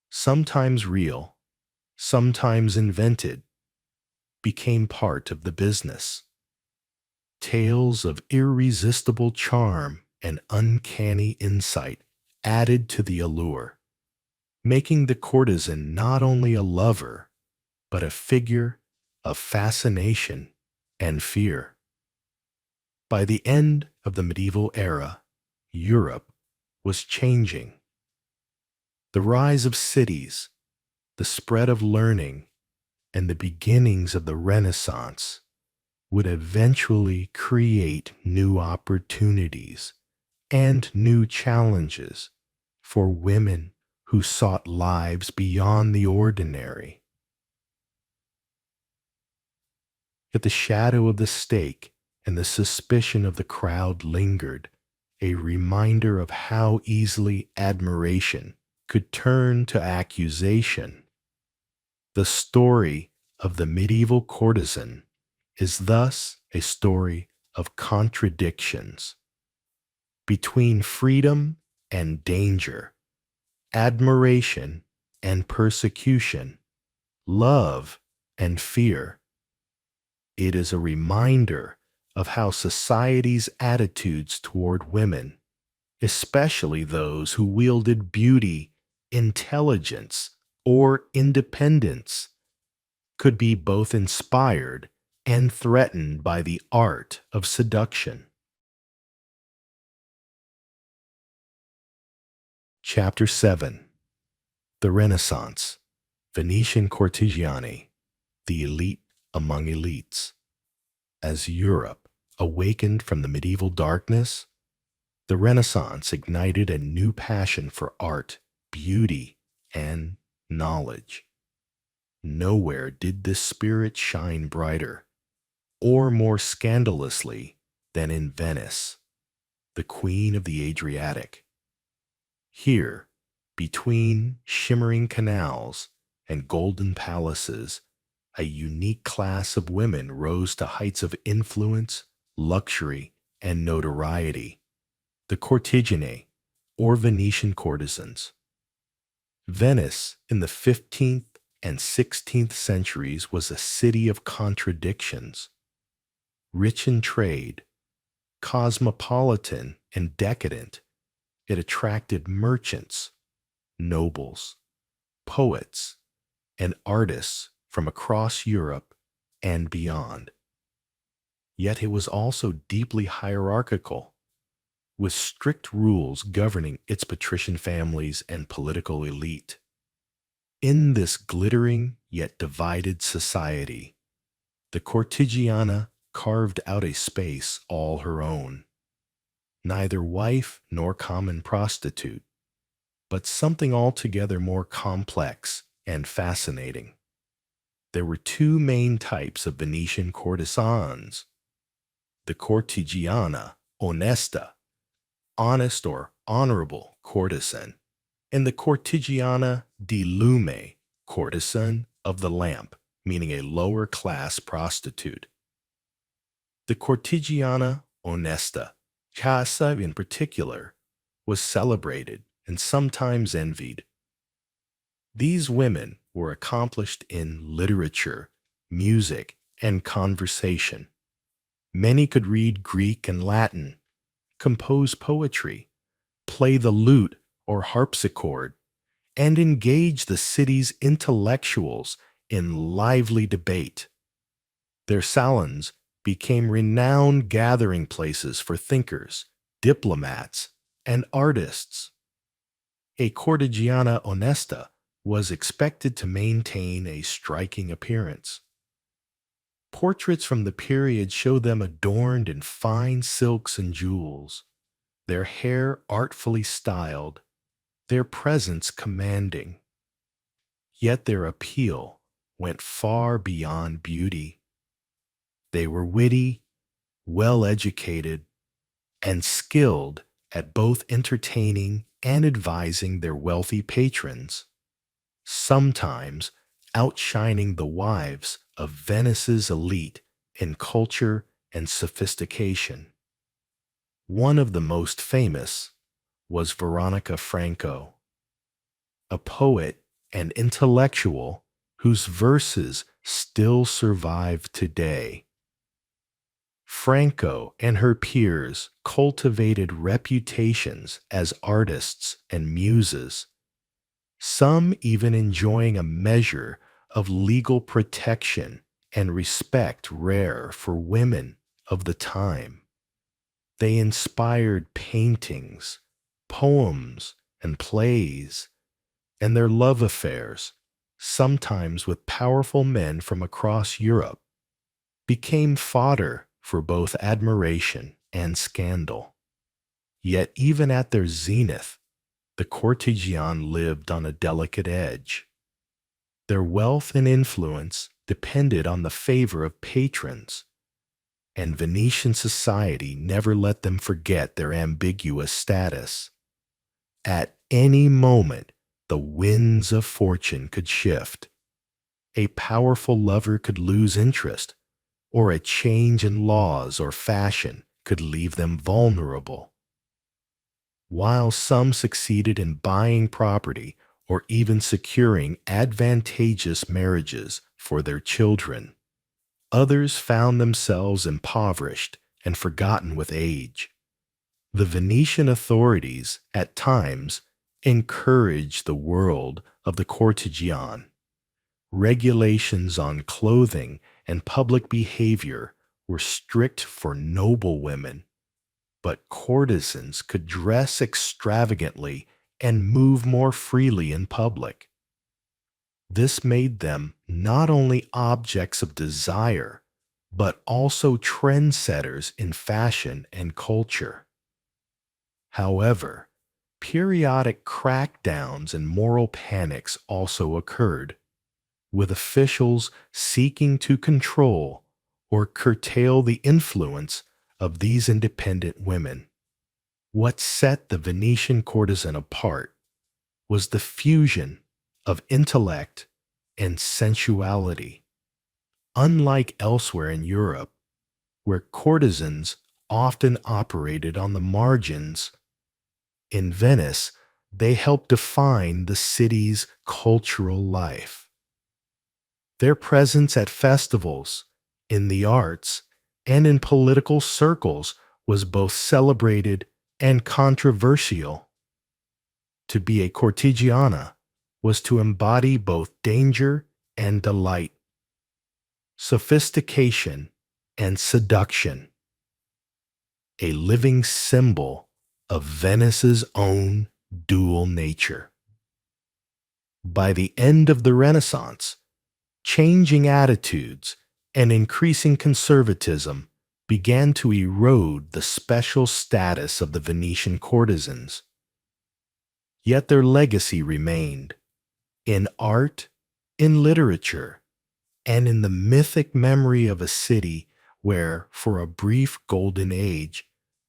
sometimes real, sometimes invented, became part of the business. Tales of irresistible charm and uncanny insight added to the allure, making the courtesan not only a lover, but a figure of fascination and fear. By the end of the medieval era, Europe was changing. The rise of cities, the spread of learning, and the beginnings of the Renaissance would eventually create new opportunities and new challenges for women who sought lives beyond the ordinary. Yet the shadow of the stake and the suspicion of the crowd lingered, a reminder of how easily admiration could turn to accusation. The story of the medieval courtesan is thus a story of contradictions. Between freedom and danger, admiration and persecution, love and fear. It is a reminder of how society's attitudes toward women, especially those who wielded beauty, intelligence, or independence, could be both inspired and threatened by the art of seduction. Chapter 7. The Renaissance, Venetian Cortigiane, the elite among elites. As Europe awakened from the medieval darkness, the Renaissance ignited a new passion for art, beauty, and knowledge. Nowhere did this spirit shine brighter or more scandalously than in Venice, the queen of the Adriatic. Here, between shimmering canals and golden palaces, a unique class of women rose to heights of influence, luxury, and notoriety, the cortigiane, or Venetian courtesans. Venice in the 15th and 16th centuries was a city of contradictions. Rich in trade, cosmopolitan and decadent, it attracted merchants, nobles, poets, and artists from across Europe and beyond. Yet it was also deeply hierarchical, with strict rules governing its patrician families and political elite. In this glittering yet divided society, the cortigiana carved out a space all her own. Neither wife nor common prostitute, but something altogether more complex and fascinating. There were two main types of Venetian courtesans: the cortigiana onesta, honest or honorable courtesan, and the cortigiana di lume, courtesan of the lamp, meaning a lower class prostitute. The cortigiana onesta, Casa in particular, was celebrated and sometimes envied. These women were accomplished in literature, music, and conversation. Many could read Greek and Latin, compose poetry, play the lute or harpsichord, and engage the city's intellectuals in lively debate. Their salons became renowned gathering places for thinkers, diplomats, and artists. A cortigiana honesta was expected to maintain a striking appearance. Portraits from the period show them adorned in fine silks and jewels, their hair artfully styled, their presence commanding. Yet their appeal went far beyond beauty. They were witty, well-educated, and skilled at both entertaining and advising their wealthy patrons, sometimes outshining the wives of Venice's elite in culture and sophistication. One of the most famous was Veronica Franco, a poet and intellectual whose verses still survive today. Franco and her peers cultivated reputations as artists and muses, some even enjoying a measure of legal protection and respect rare for women of the time. They inspired paintings, poems, and plays, and their love affairs, sometimes with powerful men from across Europe, became fodder for both admiration and scandal. Yet even at their zenith, the cortigiane lived on a delicate edge. Their wealth and influence depended on the favor of patrons, and Venetian society never let them forget their ambiguous status. At any moment, the winds of fortune could shift. A powerful lover could lose interest, or a change in laws or fashion could leave them vulnerable. While some succeeded in buying property or even securing advantageous marriages for their children, others found themselves impoverished and forgotten with age. The Venetian authorities, at times, encouraged the world of the cortigiane. Regulations on clothing and public behavior were strict for noble women, but courtesans could dress extravagantly and move more freely in public. This made them not only objects of desire, but also trendsetters in fashion and culture. However, periodic crackdowns and moral panics also occurred, with officials seeking to control or curtail the influence of these independent women. What set the Venetian courtesan apart was the fusion of intellect and sensuality. Unlike elsewhere in Europe, where courtesans often operated on the margins, in Venice they helped define the city's cultural life. Their presence at festivals, in the arts, and in political circles was both celebrated and controversial. To be a cortigiana was to embody both danger and delight, sophistication and seduction, a living symbol of Venice's own dual nature. By the end of the Renaissance, changing attitudes and increasing conservatism began to erode the special status of the Venetian courtesans. Yet their legacy remained in art, in literature, and in the mythic memory of a city where, for a brief golden age,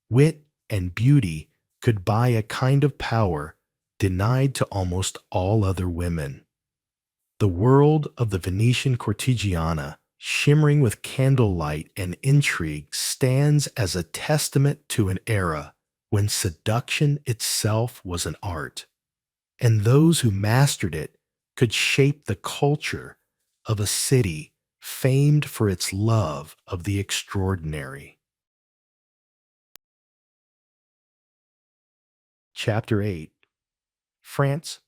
wit and beauty could buy a kind of power denied to almost all other women. The world of the Venetian cortigiana, shimmering with candlelight and intrigue, stands as a testament to an era when seduction itself was an art, and those who mastered it could shape the culture of a city famed for its love of the extraordinary. Chapter 8. France,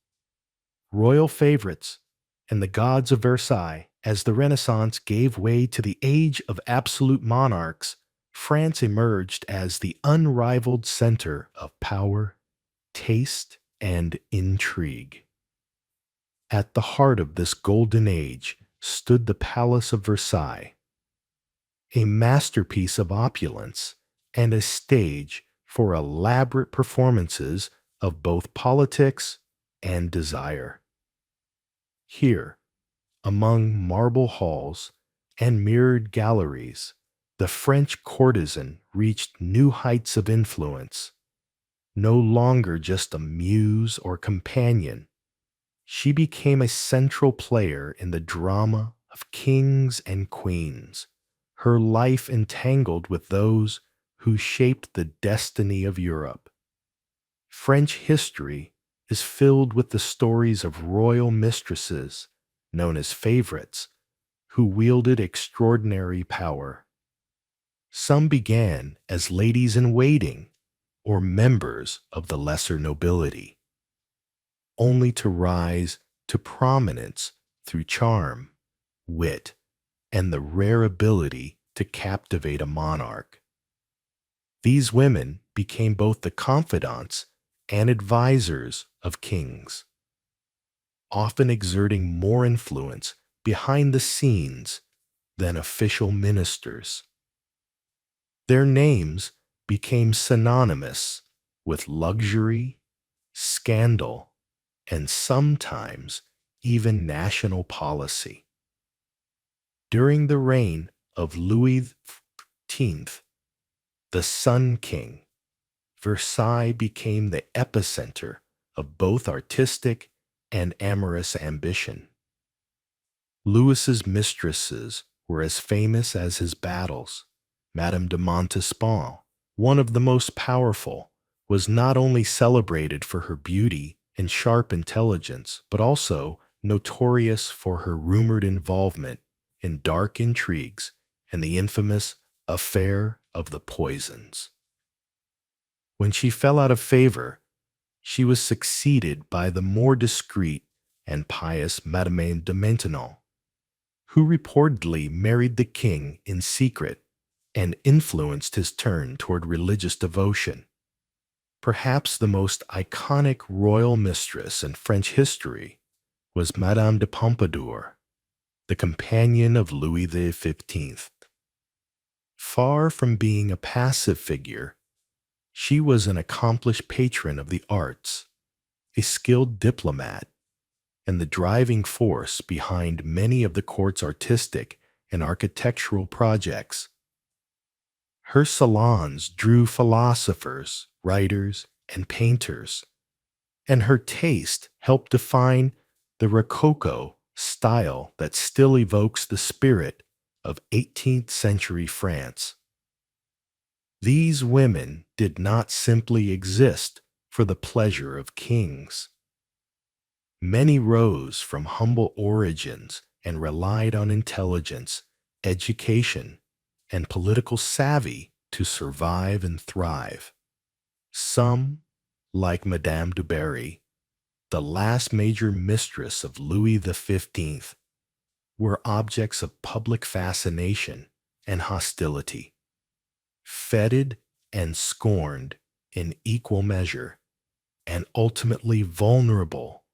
Royal Favorites, and the Gods of Versailles. As the Renaissance gave way to the age of absolute monarchs, France emerged as the unrivaled center of power taste, and intrigue. At the heart of this golden age stood the Palace of Versailles, a masterpiece of opulence and a stage for elaborate performances of both politics and desire. Here, among marble halls and mirrored galleries, the French courtesan reached new heights of influence. No longer just a muse or companion, she became a central player in the drama of kings and queens, her life entangled with those who shaped the destiny of Europe. French history is filled with the stories of royal mistresses, known as favorites, who wielded extraordinary power. Some began as ladies-in-waiting or members of the lesser nobility, only to rise to prominence through charm, wit, and the rare ability to captivate a monarch. These women became both the confidants and advisors of kings, often exerting more influence behind the scenes than official ministers. Their names became synonymous with luxury, scandal, and sometimes even national policy. During the reign of Louis XIV, the Sun King, Versailles became the epicenter of both artistic and amorous ambition. Louis's mistresses were as famous as his battles. Madame de Montespan, one of the most powerful, was not only celebrated for her beauty and sharp intelligence, but also notorious for her rumored involvement in dark intrigues and the infamous affair of the poisons. When she fell out of favor, she was succeeded by the more discreet and pious Madame de Maintenon, who reportedly married the king in secret and influenced his turn toward religious devotion. Perhaps the most iconic royal mistress in French history was Madame de Pompadour, the companion of Louis XV. Far from being a passive figure, she was an accomplished patron of the arts, a skilled diplomat, and the driving force behind many of the court's artistic and architectural projects. Her salons drew philosophers, writers, and painters, and her taste helped define the Rococo style that still evokes the spirit of 18th century France. These women did not simply exist for the pleasure of kings. Many rose from humble origins and relied on intelligence, education, and political savvy to survive and thrive. Some, like Madame du Barry, the last major mistress of Louis XV, were objects of public fascination and hostility, feted and scorned in equal measure, and ultimately vulnerable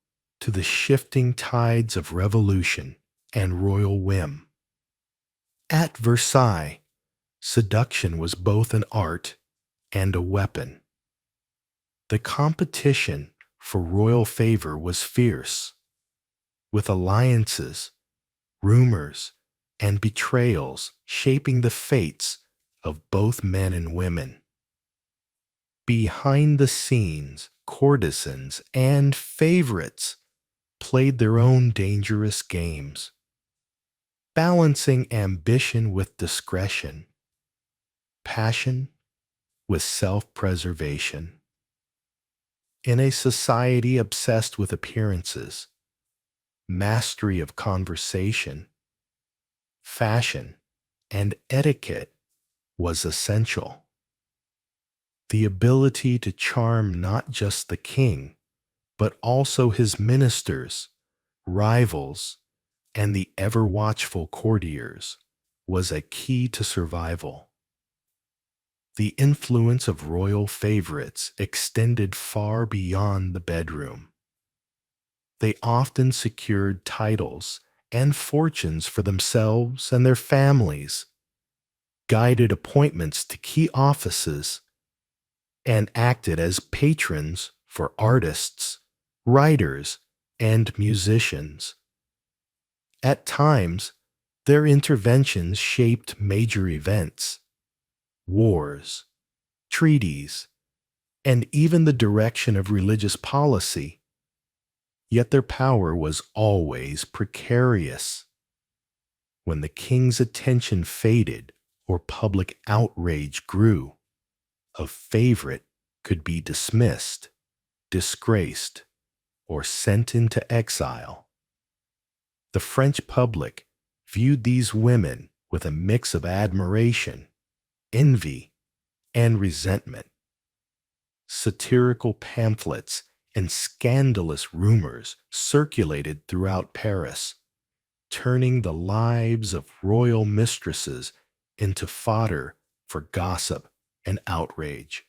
to the shifting tides of revolution and royal whim. At Versailles, seduction was both an art and a weapon. The competition for royal favor was fierce, with alliances, rumors, and betrayals shaping the fates of both men and women. Behind the scenes, courtesans and favorites played their own dangerous games, balancing ambition with discretion, passion with self-preservation. In a society obsessed with appearances, mastery of conversation, fashion, and etiquette was essential. The ability to charm not just the king, but also his ministers, rivals, and the ever-watchful courtiers was a key to survival. The influence of royal favorites extended far beyond the bedroom. They often secured titles and fortunes for themselves and their families, guided appointments to key offices, and acted as patrons for artists, writers, and musicians. At times, their interventions shaped major events, wars, treaties, and even the direction of religious policy. Yet their power was always precarious. When the king's attention faded or public outrage grew, a favorite could be dismissed, disgraced, or sent into exile. The French public viewed these women with a mix of admiration, envy, and resentment. Satirical pamphlets and scandalous rumors circulated throughout Paris, turning the lives of royal mistresses into fodder for gossip and outrage.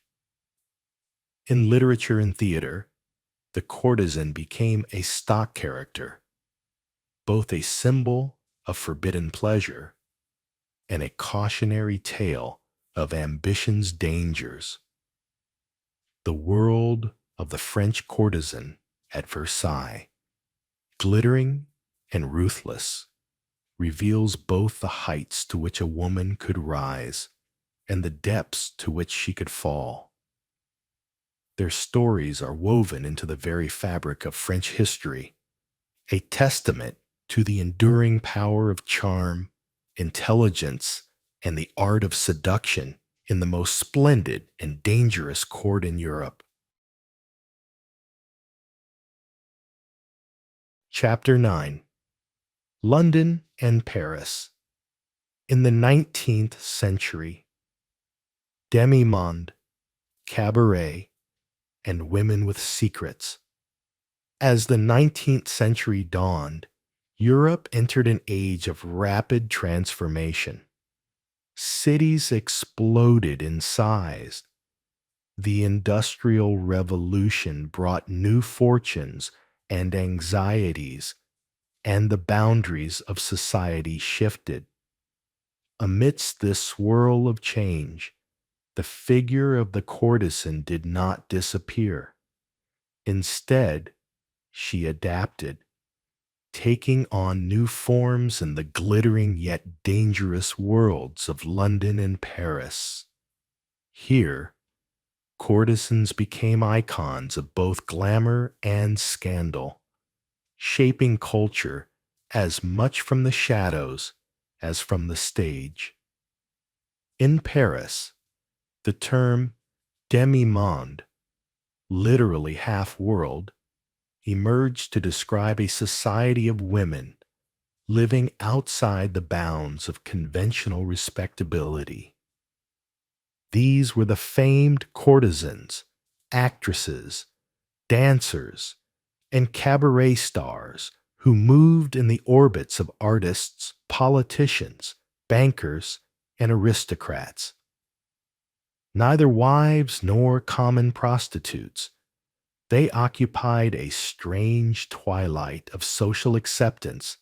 In literature and theater, the courtesan became a stock character, both a symbol of forbidden pleasure and a cautionary tale of ambition's dangers. The world of the French courtesan at Versailles, glittering and ruthless, reveals both the heights to which a woman could rise and the depths to which she could fall. Their stories are woven into the very fabric of French history, a testament to the enduring power of charm, intelligence, and the art of seduction in the most splendid and dangerous court in Europe. Chapter 9. London and Paris. In the 19th century, Demi-monde, Cabaret, and women with secrets. As the 19th century dawned, Europe entered an age of rapid transformation. Cities exploded in size. The Industrial Revolution brought new fortunes and anxieties, and the boundaries of society shifted. Amidst this swirl of change, the figure of the courtesan did not disappear. Instead, she adapted, taking on new forms in the glittering yet dangerous worlds of London and Paris. Here, courtesans became icons of both glamour and scandal, shaping culture as much from the shadows as from the stage. In Paris, the term demi-monde, literally half-world, emerged to describe a society of women living outside the bounds of conventional respectability. These were the famed courtesans, actresses, dancers, and cabaret stars who moved in the orbits of artists, politicians, bankers, and aristocrats. Neither wives nor common prostitutes, they occupied a strange twilight of social acceptance,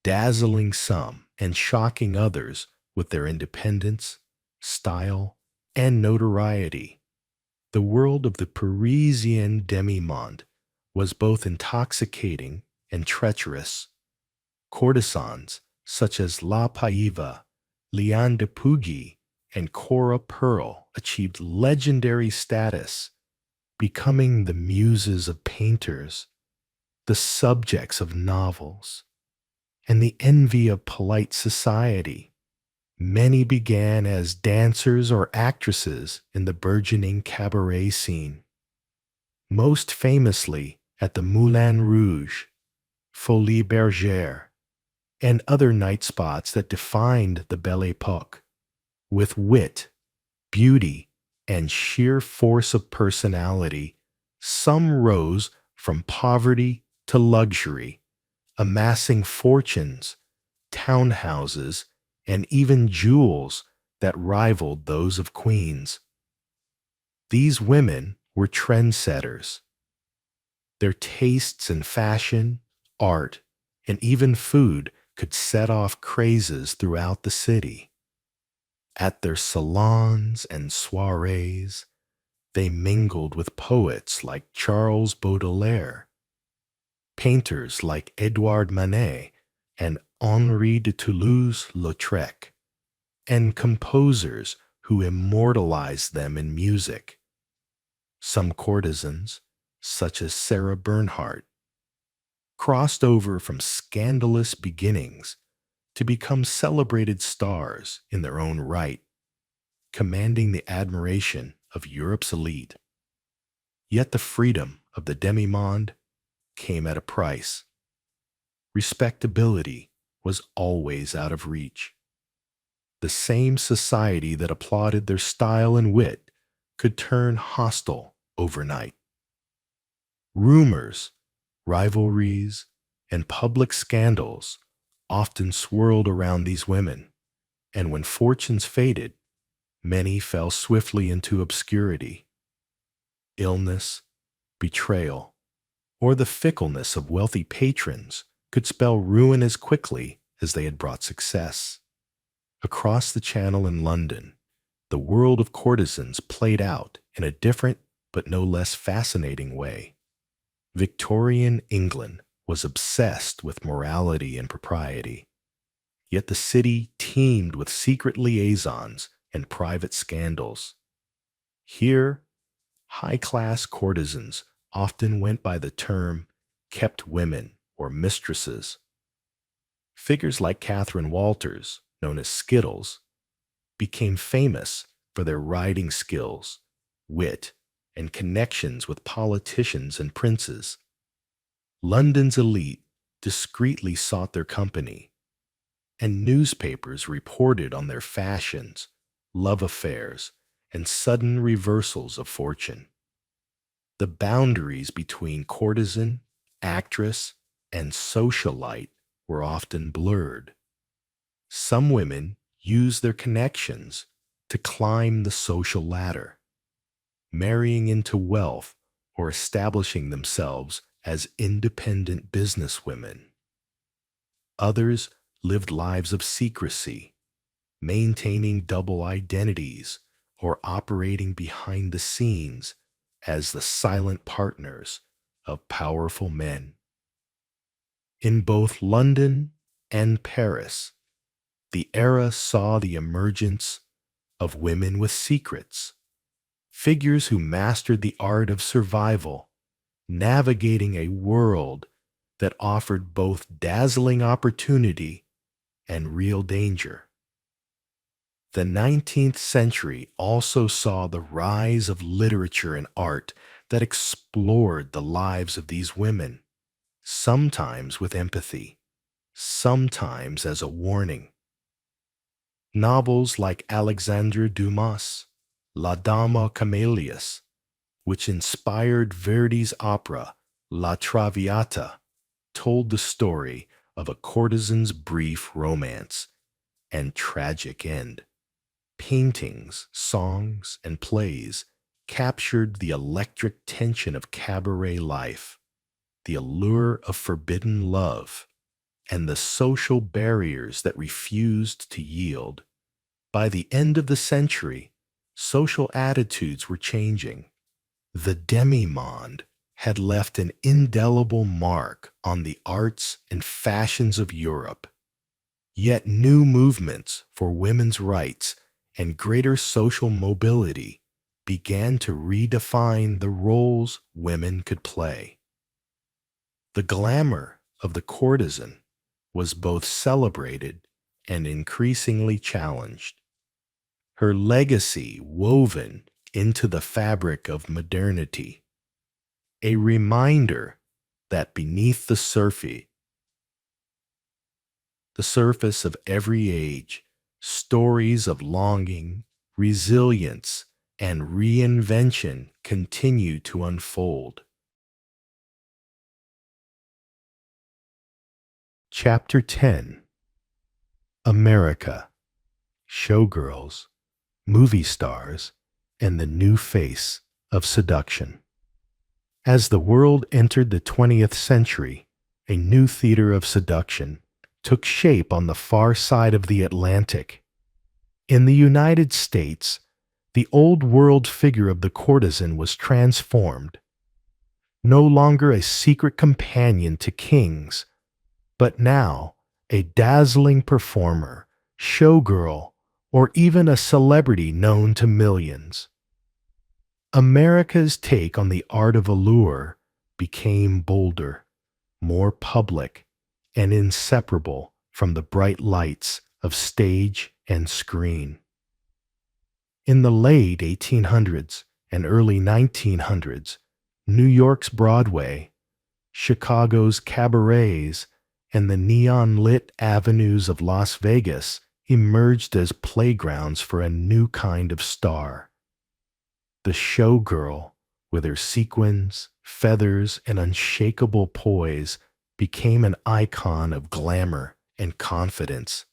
dazzling some and shocking others with their independence, style, and notoriety. The world of the Parisian demi-monde was both intoxicating and treacherous. Courtesans such as La Paiva, Liane de Pougy, and Cora Pearl achieved legendary status, becoming the muses of painters, the subjects of novels, and the envy of polite society. Many began as dancers or actresses in the burgeoning cabaret scene, most famously at the Moulin Rouge, Folies Bergère, and other night spots that defined the Belle Époque. With wit, beauty, and sheer force of personality, some rose from poverty to luxury, amassing fortunes, townhouses, and even jewels that rivaled those of queens. These women were trendsetters. Their tastes in fashion, art, and even food could set off crazes throughout the city. At their salons and soirees, they mingled with poets like Charles Baudelaire, painters like Edouard Manet and Henri de Toulouse-Lautrec, and composers who immortalized them in music. Some courtesans, such as Sarah Bernhardt, crossed over from scandalous beginnings to become celebrated stars in their own right, commanding the admiration of Europe's elite. Yet the freedom of the demimonde came at a price. Respectability was always out of reach. The same society that applauded their style and wit could turn hostile overnight. Rumors, rivalries, and public scandals often swirled around these women, and when fortunes faded, many fell swiftly into obscurity. Illness, betrayal, or the fickleness of wealthy patrons could spell ruin as quickly as they had brought success. Across the Channel in London, the world of courtesans played out in a different but no less fascinating way. Victorian England was obsessed with morality and propriety, yet the city teemed with secret liaisons and private scandals. Here, high-class courtesans often went by the term kept women or mistresses. Figures like Catherine Walters, known as Skittles, became famous for their riding skills, wit, and connections with politicians and princes. London's elite discreetly sought their company, and newspapers reported on their fashions, love affairs, and sudden reversals of fortune. The boundaries between courtesan, actress, and socialite were often blurred. Some women used their connections to climb the social ladder, marrying into wealth or establishing themselves as independent businesswomen. Others lived lives of secrecy, maintaining double identities or operating behind the scenes as the silent partners of powerful men. In both London and Paris, the era saw the emergence of women with secrets, figures who mastered the art of survival, navigating a world that offered both dazzling opportunity and real danger. The 19th century also saw the rise of literature and art that explored the lives of these women, sometimes with empathy, sometimes as a warning. Novels like Alexandre Dumas' La Dame aux Camélias, which inspired Verdi's opera La Traviata, told the story of a courtesan's brief romance and tragic end. Paintings, songs, and plays captured the electric tension of cabaret life, the allure of forbidden love, and the social barriers that refused to yield. By the end of the century, social attitudes were changing. The demi-monde had left an indelible mark on the arts and fashions of Europe. Yet new movements for women's rights and greater social mobility began to redefine the roles women could play. The glamour of the courtesan was both celebrated and increasingly challenged. Her legacy woven into the fabric of modernity, a reminder that beneath the surface of every age, stories of longing, resilience, and reinvention continue to unfold. Chapter 10: America, Showgirls, Movie Stars, and the new face of seduction. As the world entered the 20th century, a new theater of seduction took shape on the far side of the Atlantic. In the United States, the old world figure of the courtesan was transformed. No longer a secret companion to kings, but now a dazzling performer, showgirl, or even a celebrity known to millions. America's take on the art of allure became bolder, more public, and inseparable from the bright lights of stage and screen. In the late 1800s and early 1900s, New York's Broadway, Chicago's cabarets, and the neon-lit avenues of Las Vegas emerged as playgrounds for a new kind of star. The showgirl, with her sequins, feathers, and unshakable poise, became an icon of glamour and confidence.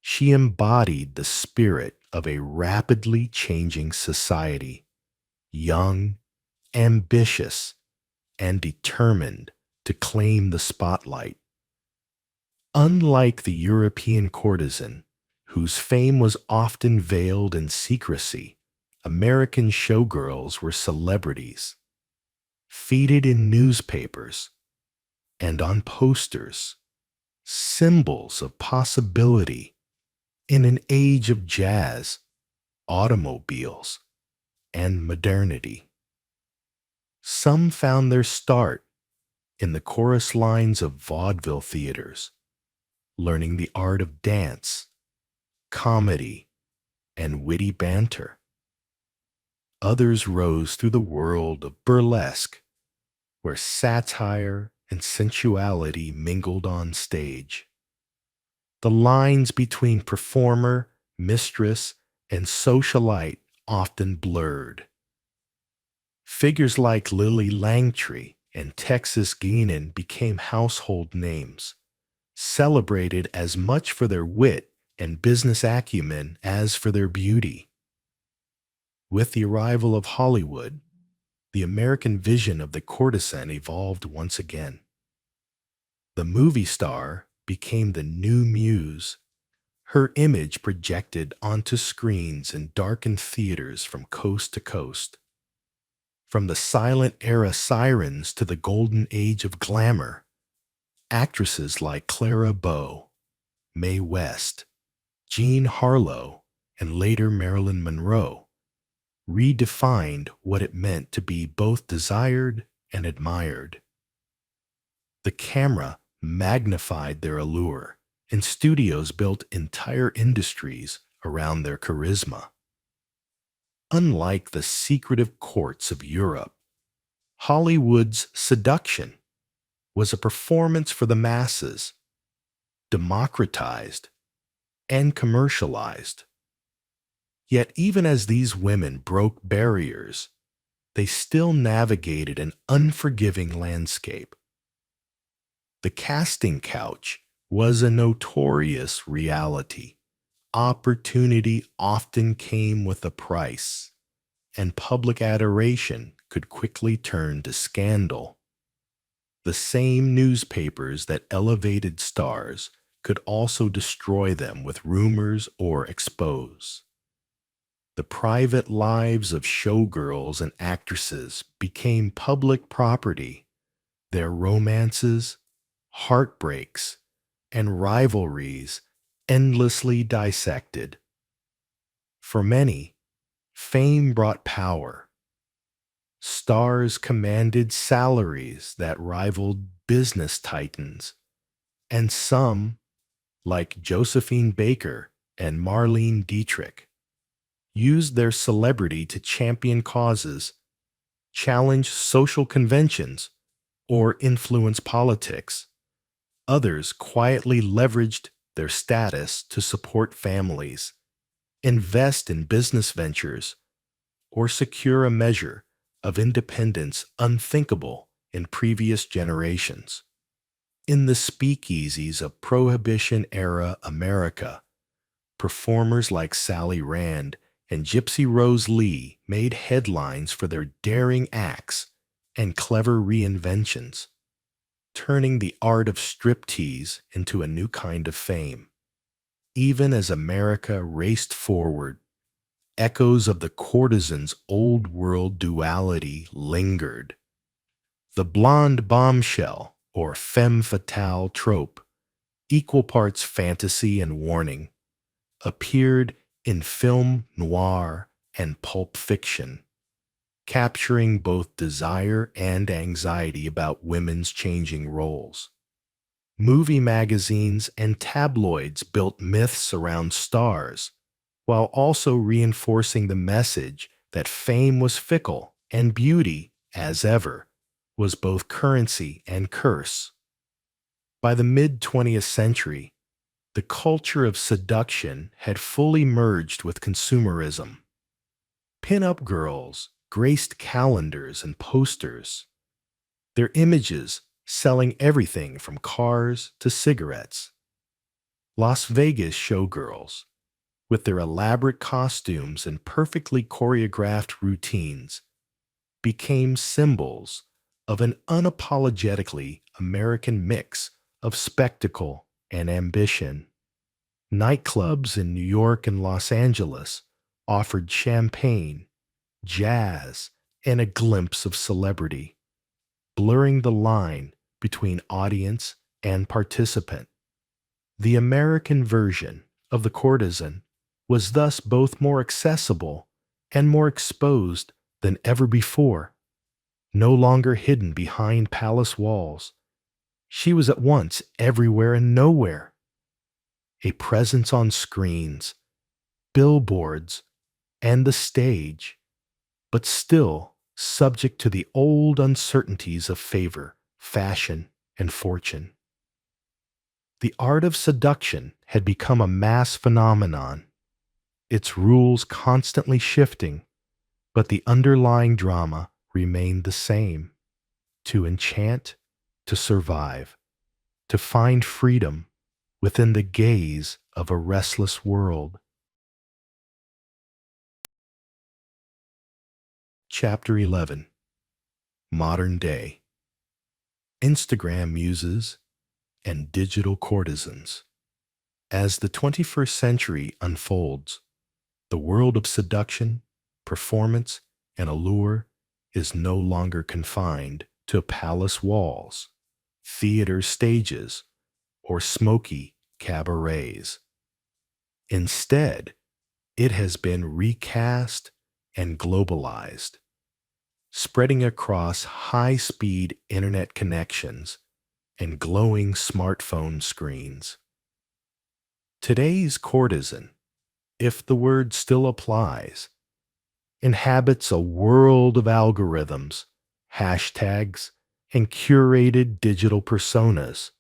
She embodied the spirit of a rapidly changing society, young, ambitious, and determined to claim the spotlight. Unlike the European courtesan, whose fame was often veiled in secrecy, American showgirls were celebrities, featured in newspapers and on posters, symbols of possibility in an age of jazz, automobiles, and modernity. Some found their start in the chorus lines of vaudeville theaters, learning the art of dance, comedy, and witty banter. Others rose through the world of burlesque, where satire and sensuality mingled on stage. The lines between performer, mistress, and socialite often blurred. Figures like Lily Langtry and Texas Guinan became household names, celebrated as much for their wit and business acumen as for their beauty. With the arrival of Hollywood, the American vision of the courtesan evolved once again. The movie star became the new muse, her image projected onto screens in darkened theaters from coast to coast. From the silent era sirens to the golden age of glamour, actresses like Clara Bow, Mae West, Jean Harlow, and later Marilyn Monroe redefined what it meant to be both desired and admired. The camera magnified their allure, and studios built entire industries around their charisma. Unlike the secretive courts of Europe, Hollywood's Seduction was a performance for the masses, democratized and commercialized. Yet even as these women broke barriers, they still navigated an unforgiving landscape. The casting couch was a notorious reality. Opportunity often came with a price, and public adoration could quickly turn to scandal. The same newspapers that elevated stars could also destroy them with rumors or expose. The private lives of showgirls and actresses became public property, their romances, heartbreaks, and rivalries endlessly dissected. For many, fame brought power. Stars commanded salaries that rivaled business titans, and some, like Josephine Baker and Marlene Dietrich, used their celebrity to champion causes, challenge social conventions, or influence politics. Others quietly leveraged their status to support families, invest in business ventures, or secure a measure of independence unthinkable in previous generations. In the speakeasies of Prohibition-era America, performers like Sally Rand and Gypsy Rose Lee made headlines for their daring acts and clever reinventions, turning the art of striptease into a new kind of fame. Even as America raced forward, echoes of the courtesan's old-world duality lingered. The blonde bombshell, or femme fatale trope, equal parts fantasy and warning, appeared in film noir and pulp fiction, capturing both desire and anxiety about women's changing roles. Movie magazines and tabloids built myths around stars, while also reinforcing the message that fame was fickle and beauty, as ever, was both currency and curse. By the mid-20th century, the culture of seduction had fully merged with consumerism. Pin-up girls graced calendars and posters, their images selling everything from cars to cigarettes. Las Vegas showgirls, with their elaborate costumes and perfectly choreographed routines, became symbols of an unapologetically American mix of spectacle and ambition. Nightclubs in New York and Los Angeles offered champagne, jazz, and a glimpse of celebrity, blurring the line between audience and participant. The American version of the courtesan was thus both more accessible and more exposed than ever before. No longer hidden behind palace walls, she was at once everywhere and nowhere. A presence on screens, billboards, and the stage, but still subject to the old uncertainties of favor, fashion, and fortune. The art of seduction had become a mass phenomenon, its rules constantly shifting, but the underlying drama remained the same: to enchant, to survive, to find freedom within the gaze of a restless world. Chapter 11. Modern Day. Instagram Muses and Digital Courtesans. As the 21st century unfolds, the world of seduction, performance, and allure is no longer confined to palace walls, theater stages, or smoky cabarets. Instead, it has been recast and globalized, spreading across high-speed internet connections and glowing smartphone screens. Today's courtesan, if the word still applies, inhabits a world of algorithms, hashtags, and curated digital personas.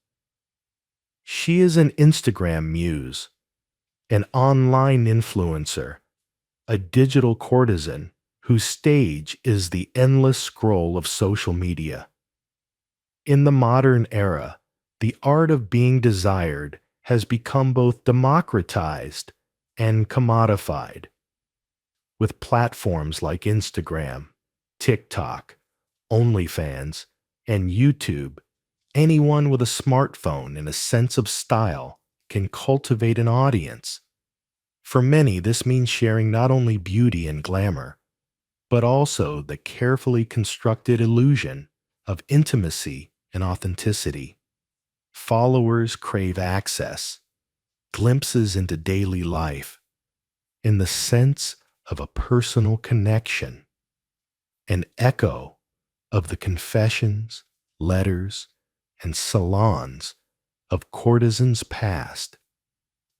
She is an Instagram muse, an online influencer, a digital courtesan whose stage is the endless scroll of social media. In the modern era, the art of being desired has become both democratized and commodified. With platforms like Instagram, TikTok, OnlyFans, and YouTube, anyone with a smartphone and a sense of style can cultivate an audience. For many, this means sharing not only beauty and glamour, but also the carefully constructed illusion of intimacy and authenticity. Followers crave access, glimpses into daily life, in the sense of a personal connection, an echo of the confessions, letters, and salons of courtesans past,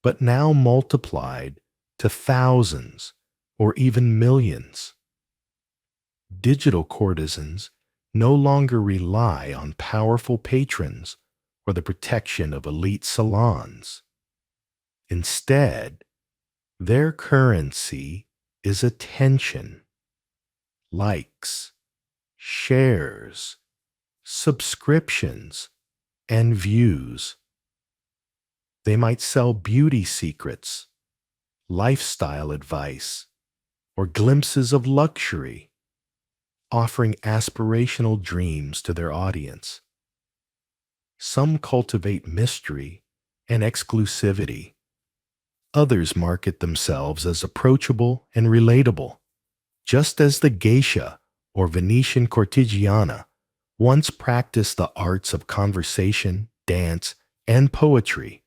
but now multiplied to thousands or even millions. Digital courtesans no longer rely on powerful patrons or the protection of elite salons. Instead, their currency is attention, likes, shares, subscriptions, and views. They might sell beauty secrets, lifestyle advice, or glimpses of luxury, offering aspirational dreams to their audience. Some cultivate mystery and exclusivity. Others market themselves as approachable and relatable, just as the Geisha or Venetian cortigiana once practiced the arts of conversation, dance, and poetry.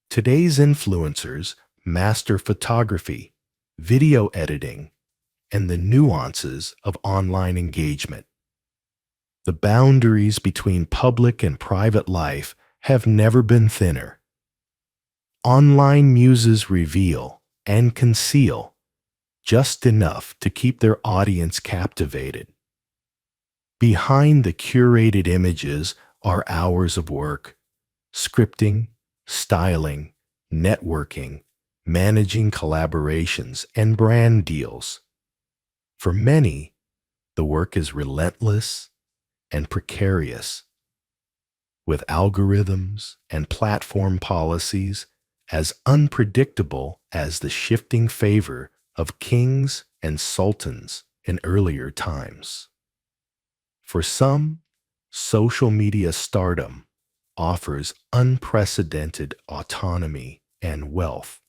Today's influencers master photography, video editing, and the nuances of online engagement. The boundaries between public and private life have never been thinner. Online muses reveal and conceal just enough to keep their audience captivated. Behind the curated images are hours of work, scripting, styling, networking, managing collaborations, and brand deals. For many, the work is relentless and precarious, with algorithms and platform policies as unpredictable as the shifting favor of kings and sultans in earlier times. For some, social media stardom offers unprecedented autonomy and wealth.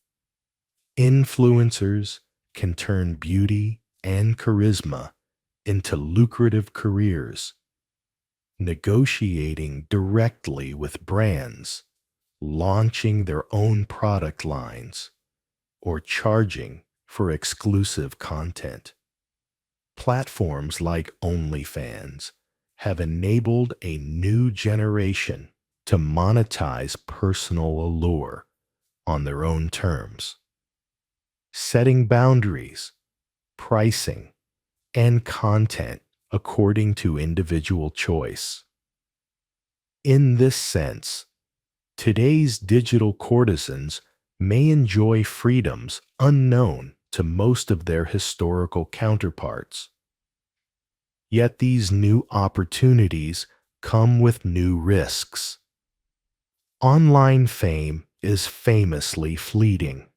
Influencers can turn beauty and charisma into lucrative careers, negotiating directly with brands, launching their own product lines, or charging for exclusive content. Platforms like OnlyFans have enabled a new generation to monetize personal allure on their own terms, setting boundaries, pricing, and content according to individual choice. In this sense, today's digital courtesans may enjoy freedoms unknown to most of their historical counterparts. Yet these new opportunities come with new risks. Online fame is famously fleeting.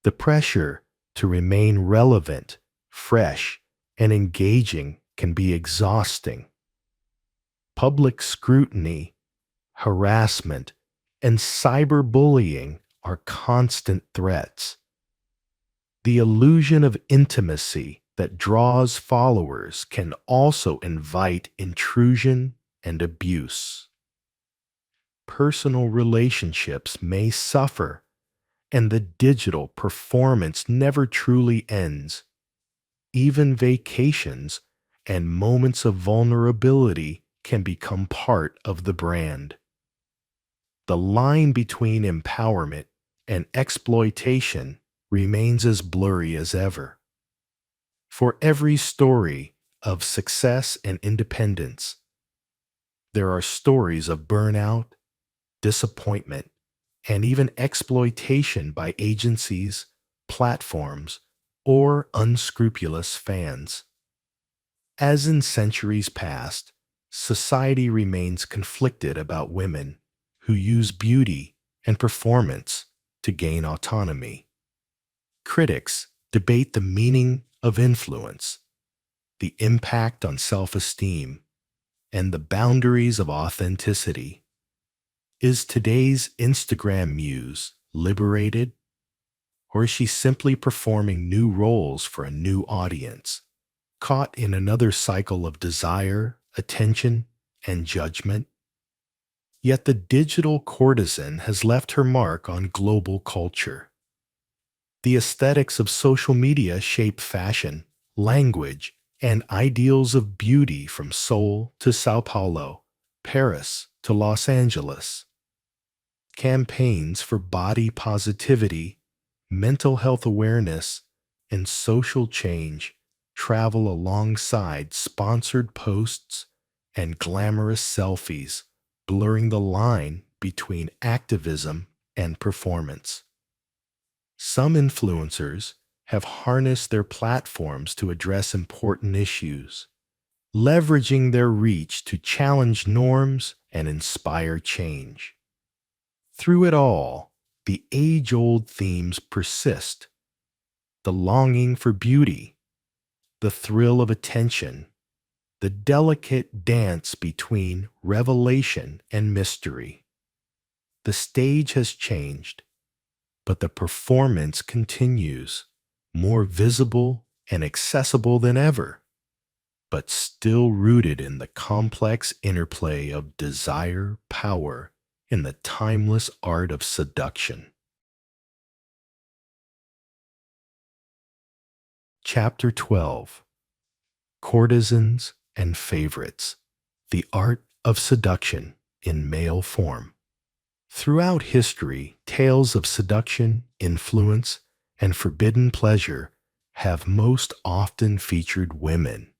The pressure to remain relevant, fresh, and engaging can be exhausting. Public scrutiny, harassment, and cyberbullying are constant threats. The illusion of intimacy that draws followers can also invite intrusion and abuse. Personal relationships may suffer, and the digital performance never truly ends. Even vacations and moments of vulnerability can become part of the brand. The line between empowerment and exploitation remains as blurry as ever. For every story of success and independence, there are stories of burnout, disappointment, and even exploitation by agencies, platforms, or unscrupulous fans. As in centuries past, society remains conflicted about women who use beauty and performance to gain autonomy. Critics debate the meaning of influence, the impact on self-esteem, and the boundaries of authenticity. Is today's Instagram muse liberated, or is she simply performing new roles for a new audience, caught in another cycle of desire, attention, and judgment? Yet the digital courtesan has left her mark on global culture. The aesthetics of social media shape fashion, language, and ideals of beauty from Seoul to Sao Paulo, Paris to Los Angeles. Campaigns for body positivity, mental health awareness, and social change travel alongside sponsored posts and glamorous selfies, blurring the line between activism and performance. Some influencers have harnessed their platforms to address important issues, leveraging their reach to challenge norms and inspire change. Through it all, the age-old themes persist. the longing for beauty, the thrill of attention, the delicate dance between revelation and mystery. The stage has changed, but the performance continues, more visible and accessible than ever, but still rooted in the complex interplay of desire, power, and the timeless art of seduction. Chapter 12: Courtesans and Favorites, the Art of Seduction in Male Form. Throughout history, tales of seduction, influence, and forbidden pleasure have most often featured women,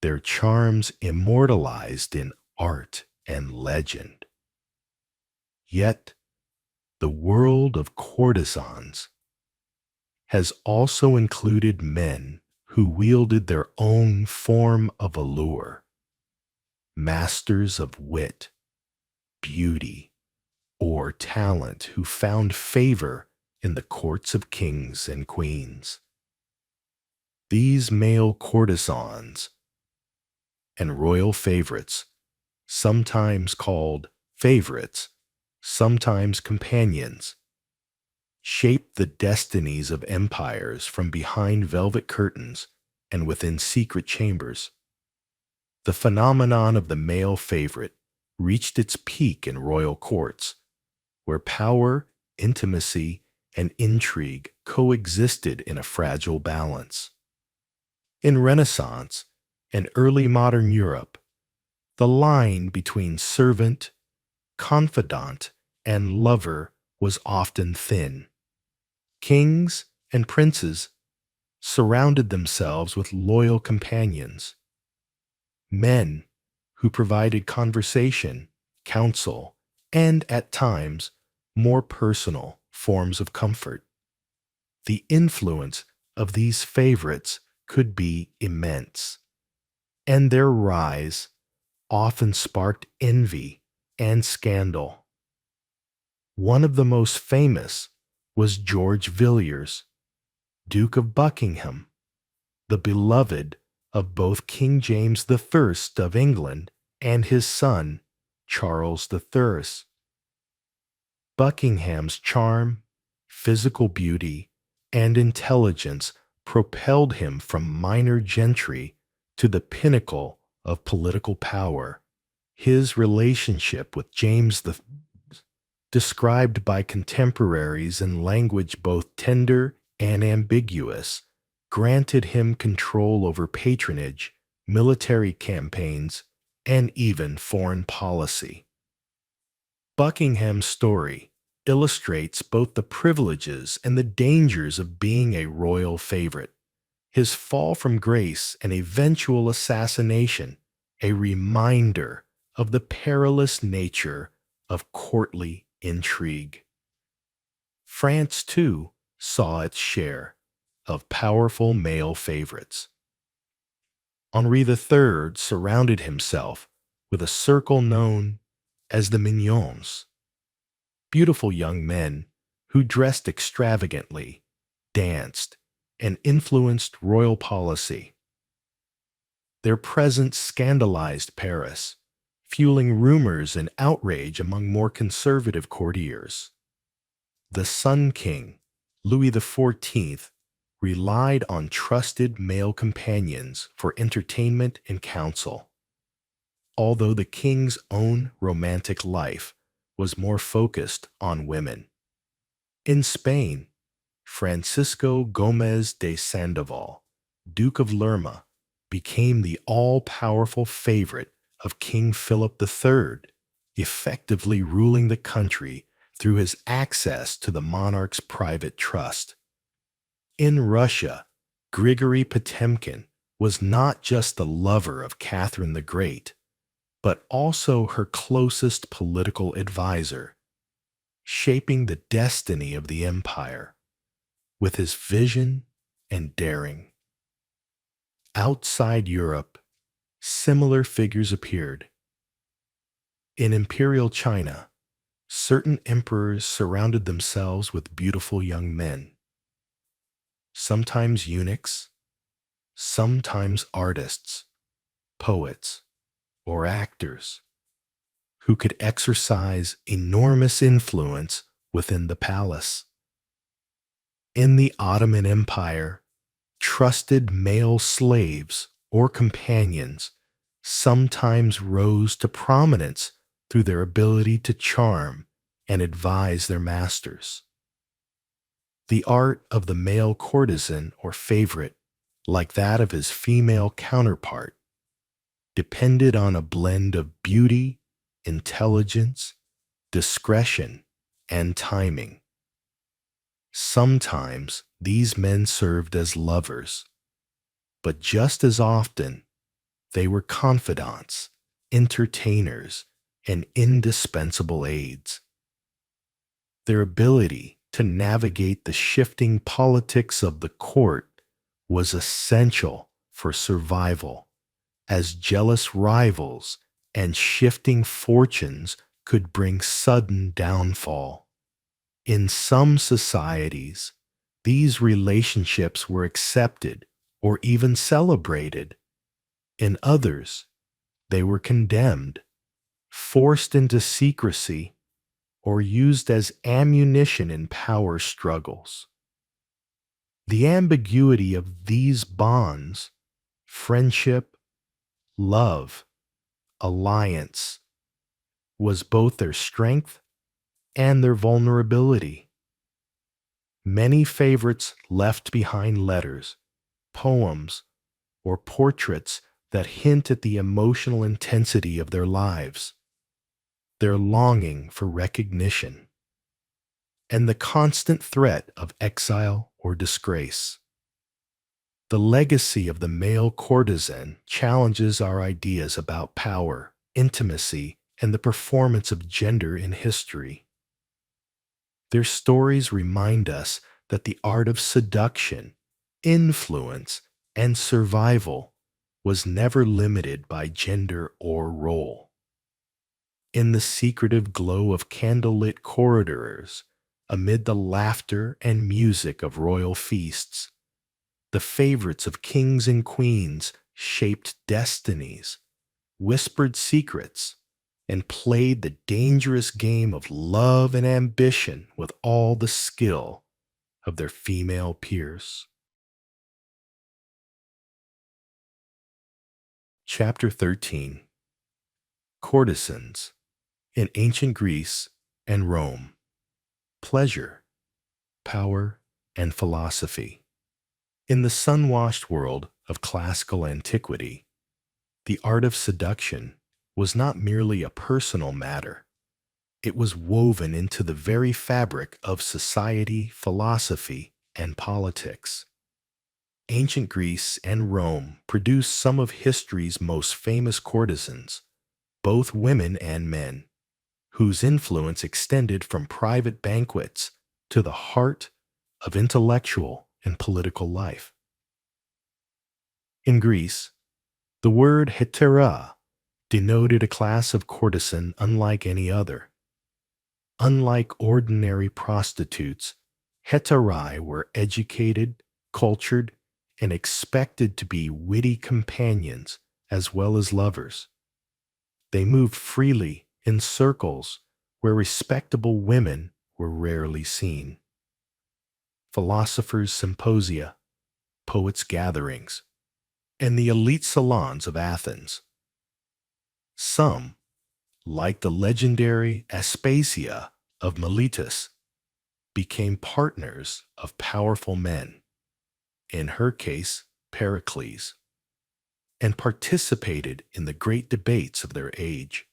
their charms immortalized in art and legend. Yet, the world of courtesans has also included men who wielded their own form of allure, masters of wit, beauty, or talent who found favor in the courts of kings and queens. These male courtesans and royal favorites, sometimes called favorites, sometimes companions, shaped the destinies of empires from behind velvet curtains and within secret chambers. The phenomenon of the male favorite reached its peak in royal courts, where power, intimacy, and intrigue coexisted in a fragile balance. In Renaissance and early modern Europe, the line between servant, confidant, and lover was often thin. Kings and princes surrounded themselves with loyal companions, men who provided conversation, counsel, and, at times, more personal forms of comfort. The influence of these favorites could be immense, and their rise often sparked envy and scandal. One of the most famous was George Villiers, Duke of Buckingham, the beloved of both King James I of England and his son, Charles III. Buckingham's charm, physical beauty, and intelligence propelled him from minor gentry to the pinnacle of political power. His relationship with James I, described by contemporaries in language both tender and ambiguous, granted him control over patronage, military campaigns, and even foreign policy. Buckingham's story illustrates both the privileges and the dangers of being a royal favorite. His fall from grace and eventual assassination, a reminder of the perilous nature of courtly intrigue. France, too, saw its share of powerful male favorites. Henri III surrounded himself with a circle known as the mignons, beautiful young men who dressed extravagantly, danced, and influenced royal policy. Their presence scandalized Paris, fueling rumors and outrage among more conservative courtiers. The Sun King, Louis XIV, relied on trusted male companions for entertainment and counsel, although the king's own romantic life was more focused on women. In Spain, Francisco Gómez de Sandoval, Duke of Lerma, became the all-powerful favorite of King Philip III, effectively ruling the country through his access to the monarch's private trust. In Russia, Grigory Potemkin was not just the lover of Catherine the Great, but also her closest political advisor, shaping the destiny of the empire with his vision and daring. Outside Europe, similar figures appeared. In Imperial China, certain emperors surrounded themselves with beautiful young men. sometimes eunuchs, sometimes artists, poets, or actors, who could exercise enormous influence within the palace. In the Ottoman Empire, trusted male slaves or companions sometimes rose to prominence through their ability to charm and advise their masters. The art of the male courtesan or favorite, like that of his female counterpart, depended on a blend of beauty, intelligence, discretion, and timing. Sometimes these men served as lovers, but just as often they were confidants, entertainers, and indispensable aids. Their ability to navigate the shifting politics of the court was essential for survival, as jealous rivals and shifting fortunes could bring sudden downfall. In some societies, these relationships were accepted or even celebrated. In others, they were condemned, forced into secrecy, or used as ammunition in power struggles. The ambiguity of these bonds, friendship, love, alliance, was both their strength and their vulnerability. Many favorites left behind letters, poems, or portraits that hint at the emotional intensity of their lives, their longing for recognition, and the constant threat of exile or disgrace. The legacy of the male courtesan challenges our ideas about power, intimacy, and the performance of gender in history. Their stories remind us that the art of seduction, influence, and survival was never limited by gender or role. In the secretive glow of candlelit corridors, amid the laughter and music of royal feasts, the favorites of kings and queens shaped destinies, whispered secrets, and played the dangerous game of love and ambition with all the skill of their female peers. Chapter 13. Courtesans in Ancient Greece and Rome. Pleasure, power, and philosophy. In the sun-washed world of classical antiquity, the art of seduction was not merely a personal matter. It was woven into the very fabric of society, philosophy, and politics. Ancient Greece and Rome produced some of history's most famous courtesans, both women and men, whose influence extended from private banquets to the heart of intellectual and political life. In Greece, the word hetera denoted a class of courtesan unlike any other. Unlike ordinary prostitutes, heterae were educated, cultured, and expected to be witty companions as well as lovers. They moved freely in circles where respectable women were rarely seen. Philosophers' symposia, poets' gatherings, and the elite salons of Athens. Some, like the legendary Aspasia of Miletus, became partners of powerful men, in her case Pericles, and participated in the great debates of their age.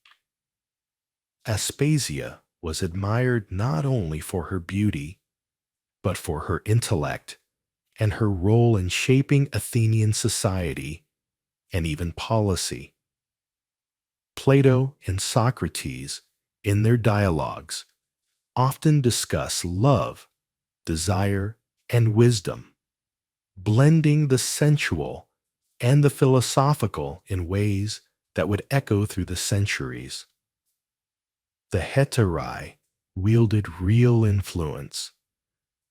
Aspasia was admired not only for her beauty, but for her intellect and her role in shaping Athenian society and even policy. Plato and Socrates, in their dialogues, often discuss love, desire, and wisdom, blending the sensual and the philosophical in ways that would echo through the centuries. The heterae wielded real influence,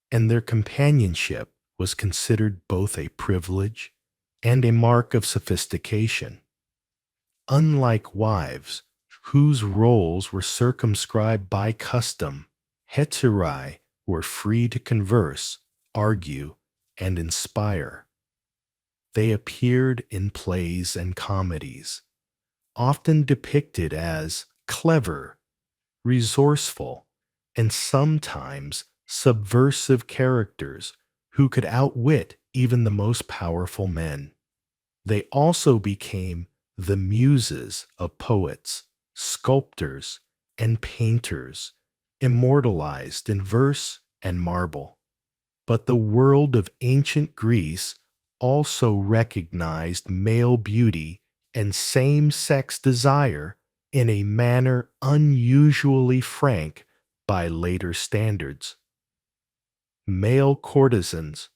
and their companionship was considered both a privilege and a mark of sophistication. Unlike wives, whose roles were circumscribed by custom, hetairai were free to converse, argue, and inspire. They appeared in plays and comedies, often depicted as clever, resourceful, and sometimes subversive characters who could outwit even the most powerful men. They also became the muses of poets, sculptors, and painters, immortalized in verse and marble. But the world of ancient Greece also recognized male beauty and same-sex desire in a manner unusually frank by later standards. Male courtesans,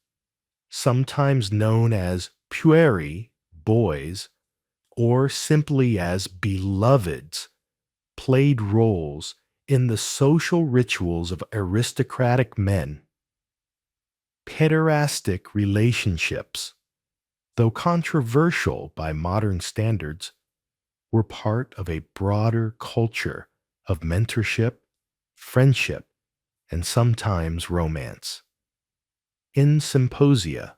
sometimes known as pueri, boys, or simply as beloveds, played roles in the social rituals of aristocratic men. Pederastic relationships, though controversial by modern standards, were part of a broader culture of mentorship, friendship, and sometimes romance. In symposia,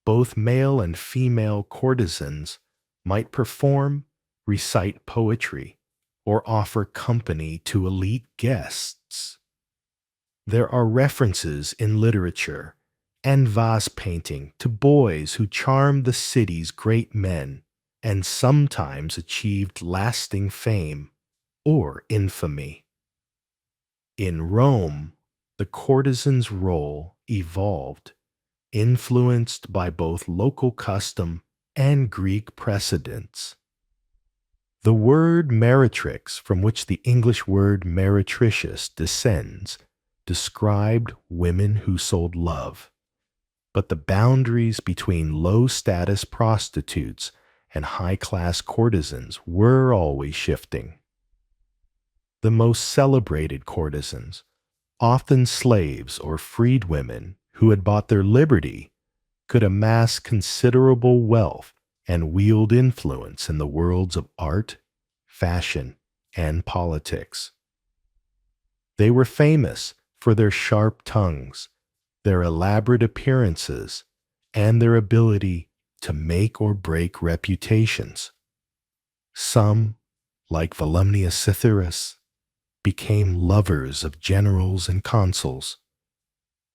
both male and female courtesans might perform, recite poetry, or offer company to elite guests. There are references in literature and vase painting to boys who charmed the city's great men and sometimes achieved lasting fame or infamy. In Rome, the courtesan's role evolved, influenced by both local custom and Greek precedents. The word meretrix, from which the English word meretricious descends, described women who sold love. But the boundaries between low-status prostitutes and high-class courtesans were always shifting. The most celebrated courtesans, often slaves or freedwomen who had bought their liberty, could amass considerable wealth and wield influence in the worlds of art, fashion, and politics. They were famous for their sharp tongues, their elaborate appearances, and their ability to make or break reputations. Some, like Volumnius Cytheris, became lovers of generals and consuls,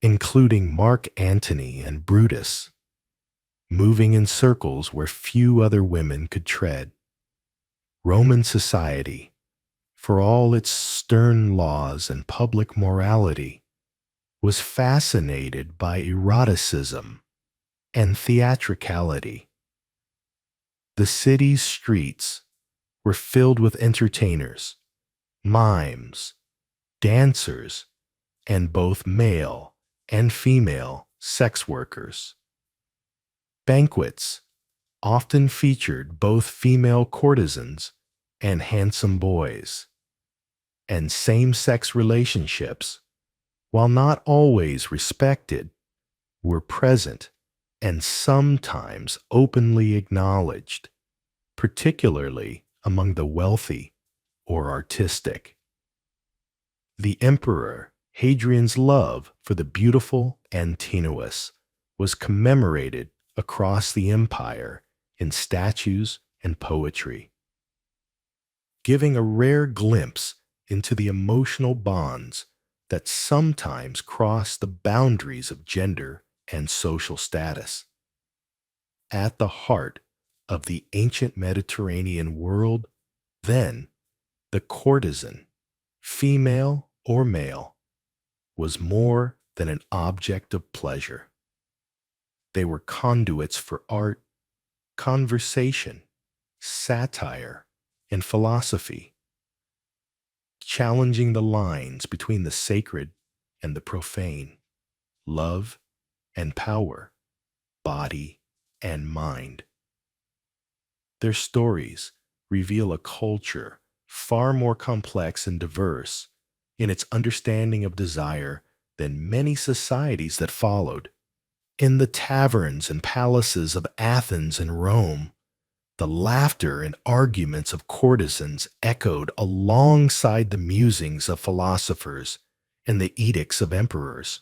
including Mark Antony and Brutus, moving in circles where few other women could tread. Roman society, for all its stern laws and public morality, was fascinated by eroticism and theatricality. The city's streets were filled with entertainers, mimes, dancers, and both male and female sex workers. Banquets often featured both female courtesans and handsome boys, and same-sex relationships, while not always respected, were present and sometimes openly acknowledged, particularly among the wealthy or artistic. The Emperor Hadrian's love for the beautiful Antinous was commemorated across the empire in statues and poetry, giving a rare glimpse into the emotional bonds that sometimes cross the boundaries of gender and social status. At the heart of the ancient Mediterranean world, then, the courtesan, female or male, was more than an object of pleasure. They were conduits for art, conversation, satire, and philosophy, challenging the lines between the sacred and the profane, love and power, body and mind. Their stories reveal a culture far more complex and diverse in its understanding of desire than many societies that followed, In the taverns and palaces of Athens and Rome, the laughter and arguments of courtesans echoed alongside the musings of philosophers and the edicts of emperors.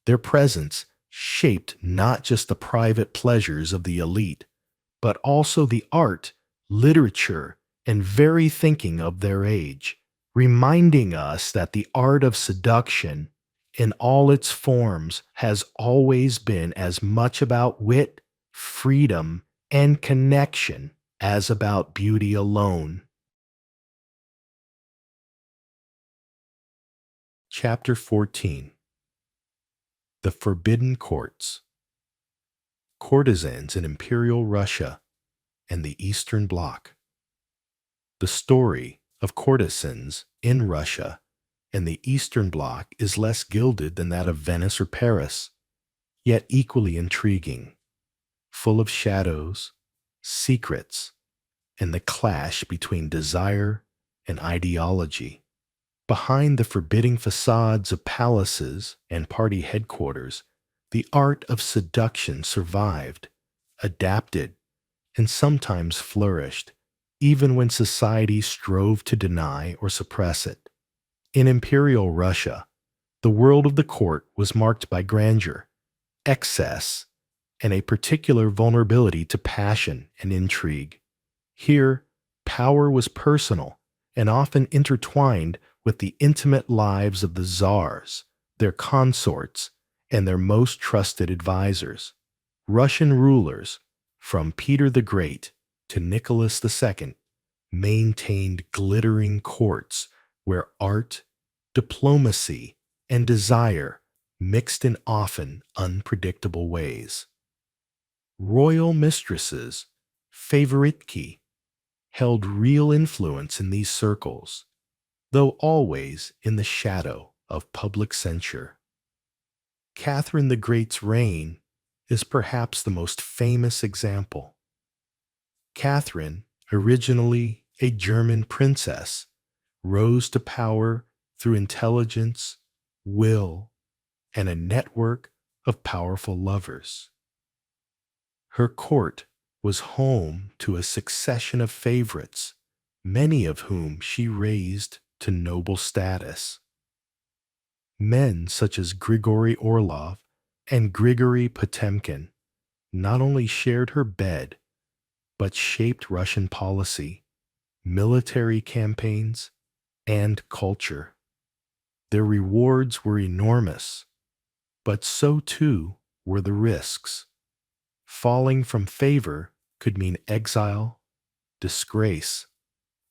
Their presence shaped not just the private pleasures of the elite, but also the art, literature, and very thinking of their age, reminding us that the art of seduction in all its forms has always been as much about wit, freedom, and connection as about beauty alone. Chapter 14. The Forbidden Courts. Courtesans in Imperial Russia and the Eastern Bloc. The story of courtesans in Russia and the Eastern Bloc is less gilded than that of Venice or Paris, yet equally intriguing, full of shadows, secrets, and the clash between desire and ideology. Behind the forbidding facades of palaces and party headquarters, the art of seduction survived, adapted, and sometimes flourished, even when society strove to deny or suppress it. In Imperial Russia, the world of the court was marked by grandeur, excess, and a particular vulnerability to passion and intrigue. Here, power was personal and often intertwined with the intimate lives of the czars, their consorts, and their most trusted advisors. Russian rulers, from Peter the Great to Nicholas II, maintained glittering courts where art, diplomacy, and desire mixed in often unpredictable ways. Royal mistresses, favoritki, held real influence in these circles, though always in the shadow of public censure. Catherine the Great's reign is perhaps the most famous example. Catherine, originally a German princess, rose to power through intelligence, will, and a network of powerful lovers. Her court was home to a succession of favorites, many of whom she raised to noble status. Men such as Grigory Orlov and Grigory Potemkin not only shared her bed, but shaped Russian policy, military campaigns, and culture. Their rewards were enormous, but so too were the risks. Falling from favor could mean exile, disgrace,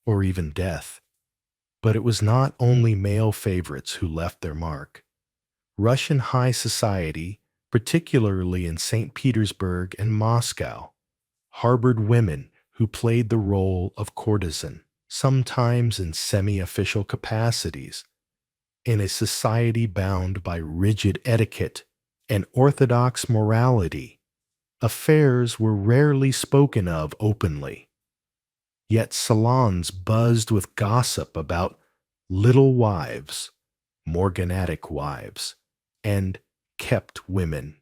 or even death. But it was not only male favorites who left their mark. Russian high society, particularly in St. Petersburg and Moscow, harbored women who played the role of courtesan, sometimes in semi-official capacities. In a society bound by rigid etiquette and orthodox morality, affairs were rarely spoken of openly. Yet salons buzzed with gossip about little wives, morganatic wives, and kept women.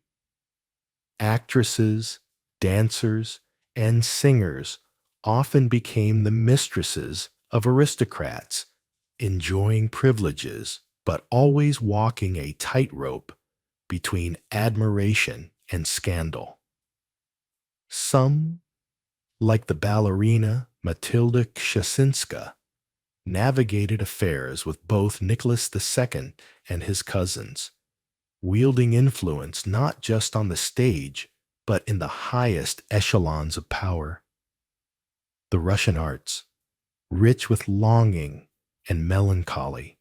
Actresses, dancers, and singers often became the mistresses of aristocrats, enjoying privileges but always walking a tightrope between admiration and scandal. Some, like the ballerina Matilda Kshasinska, navigated affairs with both Nicholas II and his cousins, wielding influence not just on the stage, but in the highest echelons of power. The Russian arts, rich with longing and melancholy,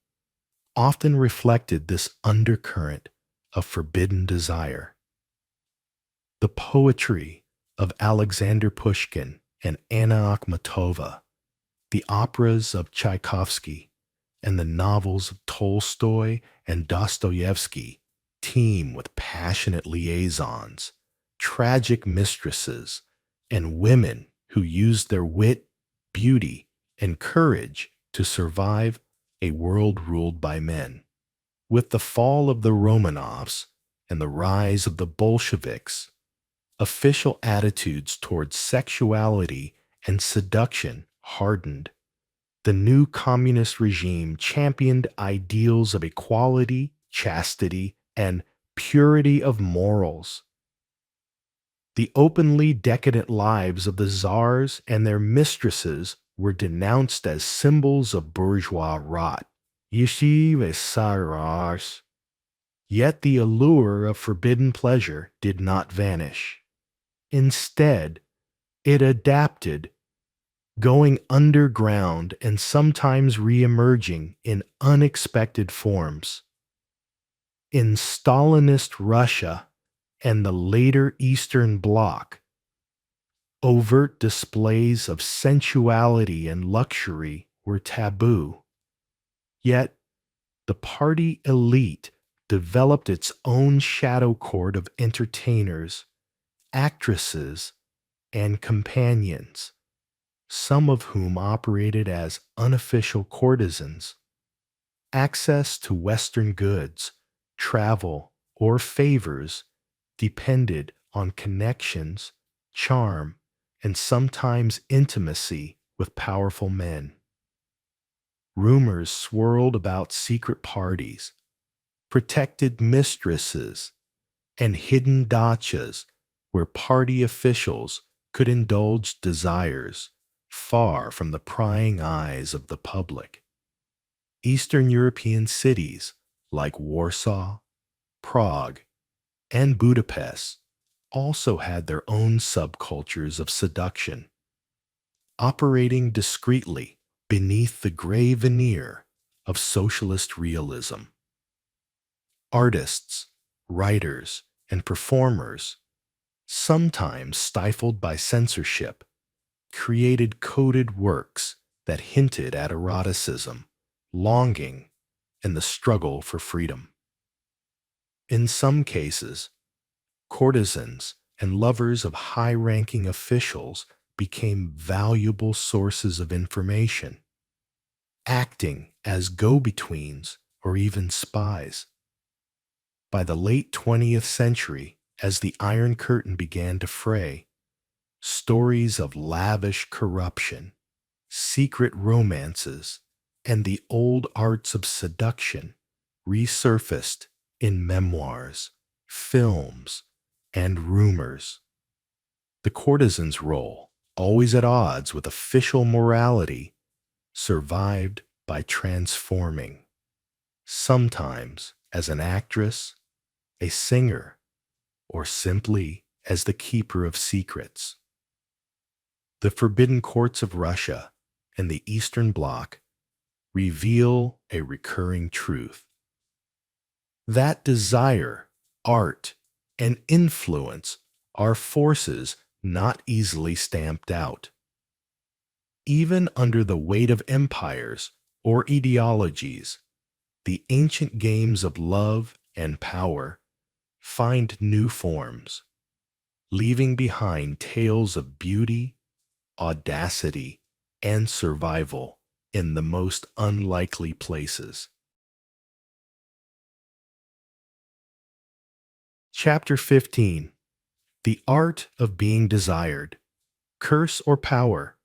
often reflected this undercurrent of forbidden desire. The poetry of Alexander Pushkin and Anna Akhmatova, the operas of Tchaikovsky, and the novels of Tolstoy and Dostoevsky teem with passionate liaisons, tragic mistresses, and women who used their wit, beauty, and courage to survive a world ruled by men. With the fall of the Romanovs and the rise of the Bolsheviks, official attitudes towards sexuality and seduction hardened. The new communist regime championed ideals of equality, chastity, and purity of morals. The openly decadent lives of the czars and their mistresses were denounced as symbols of bourgeois rot. Yet the allure of forbidden pleasure did not vanish. Instead, it adapted, going underground and sometimes re-emerging in unexpected forms. In Stalinist Russia and the later Eastern Bloc, overt displays of sensuality and luxury were taboo. Yet, the party elite developed its own shadow court of entertainers, actresses, and companions, some of whom operated as unofficial courtesans. Access to Western goods, travel, or favors depended on connections, charm, and sometimes intimacy with powerful men. Rumors swirled about secret parties, protected mistresses, and hidden dachas where party officials could indulge desires far from the prying eyes of the public. Eastern European cities like Warsaw, Prague, and Budapest also had their own subcultures of seduction, operating discreetly beneath the gray veneer of socialist realism. Artists, writers, and performers, sometimes stifled by censorship, created coded works that hinted at eroticism, longing, and the struggle for freedom. In some cases, courtesans and lovers of high-ranking officials became valuable sources of information, acting as go-betweens or even spies. By the late 20th century, as the Iron Curtain began to fray, stories of lavish corruption, secret romances, and the old arts of seduction resurfaced in memoirs, films, and rumors. The courtesan's role, always at odds with official morality, survived by transforming, sometimes as an actress, a singer, or simply as the keeper of secrets. The forbidden courts of Russia and the Eastern Bloc reveal a recurring truth. That desire, art, and influence are forces not easily stamped out. Even under the weight of empires or ideologies, the ancient games of love and power find new forms, leaving behind tales of beauty, audacity, and survival in the most unlikely places. Chapter 15. The Art of Being Desired. Curse or Power.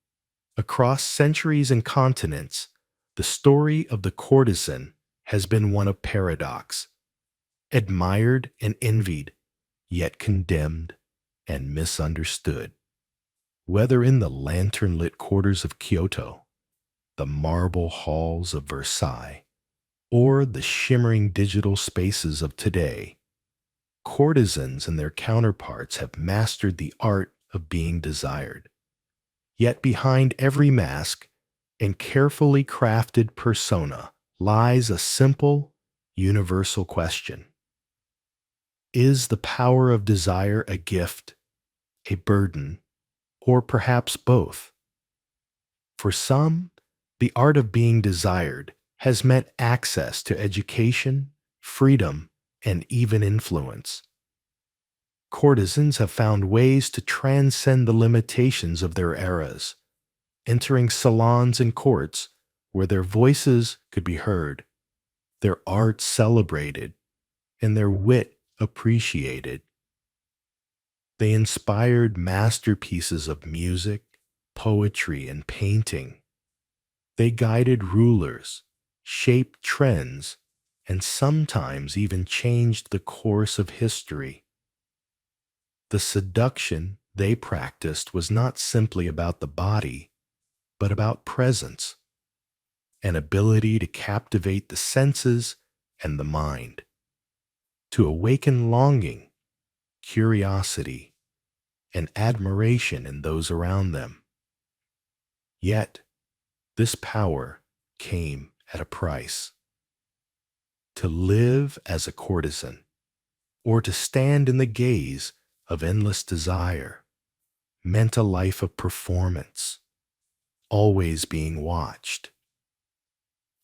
Across centuries and continents, the story of the courtesan has been one of paradox. Admired and envied, yet condemned and misunderstood. Whether in the lantern-lit quarters of Kyoto, the marble halls of Versailles, or the shimmering digital spaces of today, courtesans and their counterparts have mastered the art of being desired. Yet behind every mask and carefully crafted persona lies a simple, universal question. Is the power of desire a gift, a burden, or perhaps both? For some, the art of being desired has meant access to education, freedom, and even influence. Courtesans have found ways to transcend the limitations of their eras, entering salons and courts where their voices could be heard, their art celebrated, and their wit appreciated. They inspired masterpieces of music, poetry, and painting. They guided rulers, shaped trends, and sometimes even changed the course of history. The seduction they practiced was not simply about the body, but about presence, an ability to captivate the senses and the mind, to awaken longing, curiosity, and admiration in those around them. Yet, this power came at a price. To live as a courtesan, or to stand in the gaze of endless desire, meant a life of performance, always being watched,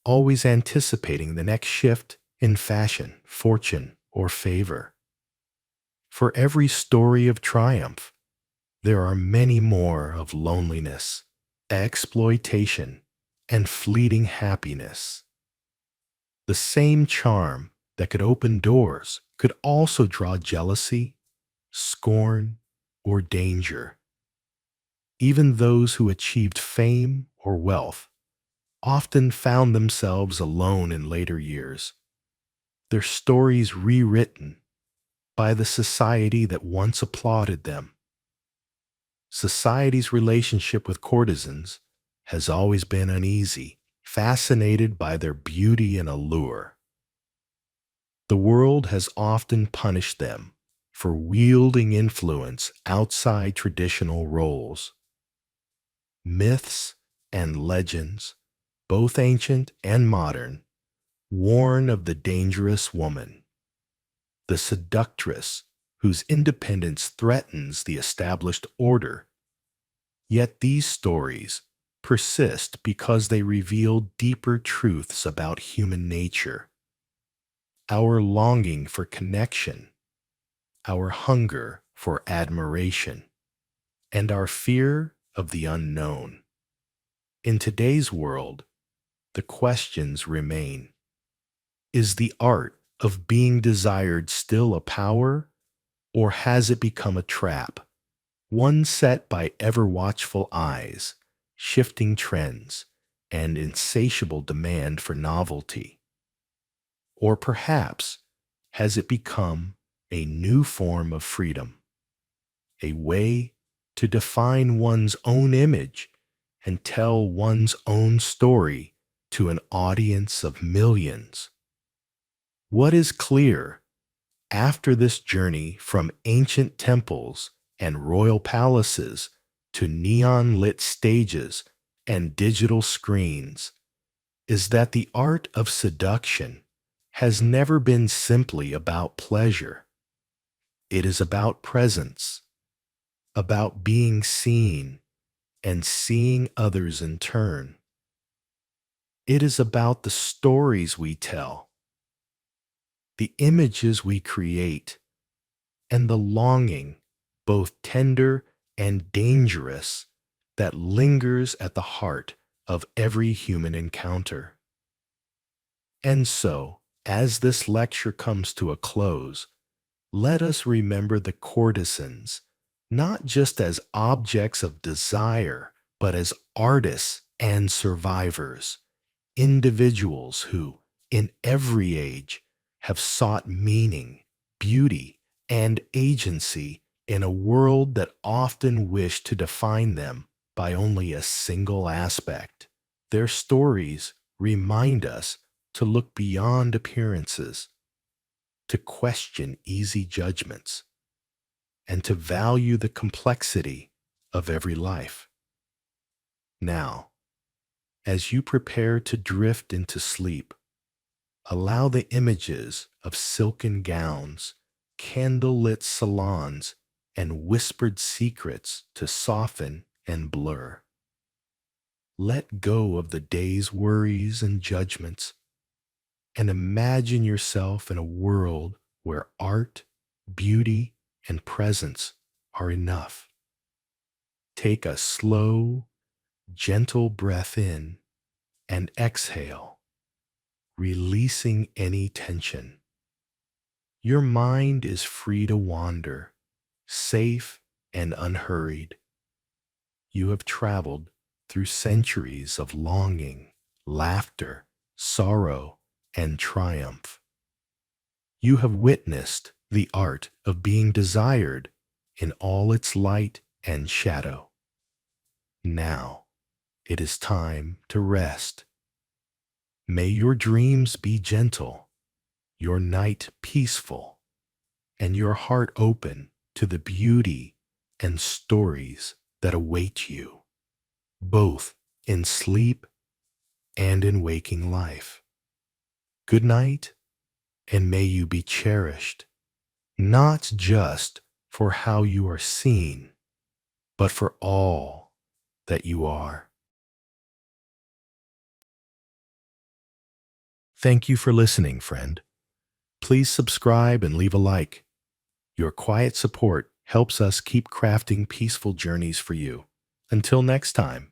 always anticipating the next shift in fashion, fortune, or favor. For every story of triumph, there are many more of loneliness, exploitation, and fleeting happiness. The same charm that could open doors could also draw jealousy, scorn, or danger. Even those who achieved fame or wealth often found themselves alone in later years, their stories rewritten by the society that once applauded them. Society's relationship with courtesans has always been uneasy, fascinated by their beauty and allure. The world has often punished them for wielding influence outside traditional roles. Myths and legends, both ancient and modern, warn of the dangerous woman, the seductress whose independence threatens the established order. Yet these stories persist because they reveal deeper truths about human nature, our longing for connection, our hunger for admiration, and our fear of the unknown. In today's world, the questions remain. Is the art of being desired still a power, or has it become a trap, one set by ever-watchful eyes, shifting trends, and insatiable demand for novelty? Or perhaps has it become a new form of freedom, a way to define one's own image and tell one's own story to an audience of millions? What is clear after this journey from ancient temples and royal palaces to neon-lit stages and digital screens is that the art of seduction has never been simply about pleasure. It is about presence, about being seen and seeing others in turn. It is about the stories we tell, the images we create, and the longing, both tender and dangerous, that lingers at the heart of every human encounter. And so, as this lecture comes to a close, let us remember the courtesans, not just as objects of desire, but as artists and survivors, individuals who, in every age, have sought meaning, beauty, and agency in a world that often wished to define them by only a single aspect. Their stories remind us to look beyond appearances, to question easy judgments, and to value the complexity of every life. Now, as you prepare to drift into sleep, allow the images of silken gowns, candle-lit salons, and whispered secrets to soften and blur. Let go of the day's worries and judgments, and imagine yourself in a world where art, beauty, and presence are enough. Take a slow, gentle breath in and exhale, releasing any tension. Your mind is free to wander, safe and unhurried. You have traveled through centuries of longing, laughter, sorrow, and triumph. You have witnessed the art of being desired in all its light and shadow. Now it is time to rest. May your dreams be gentle, your night peaceful, and your heart open to the beauty and stories that await you, both in sleep and in waking life. Good night, and may you be cherished, not just for how you are seen, but for all that you are. Thank you for listening, friend. Please subscribe and leave a like. Your quiet support helps us keep crafting peaceful journeys for you. Until next time.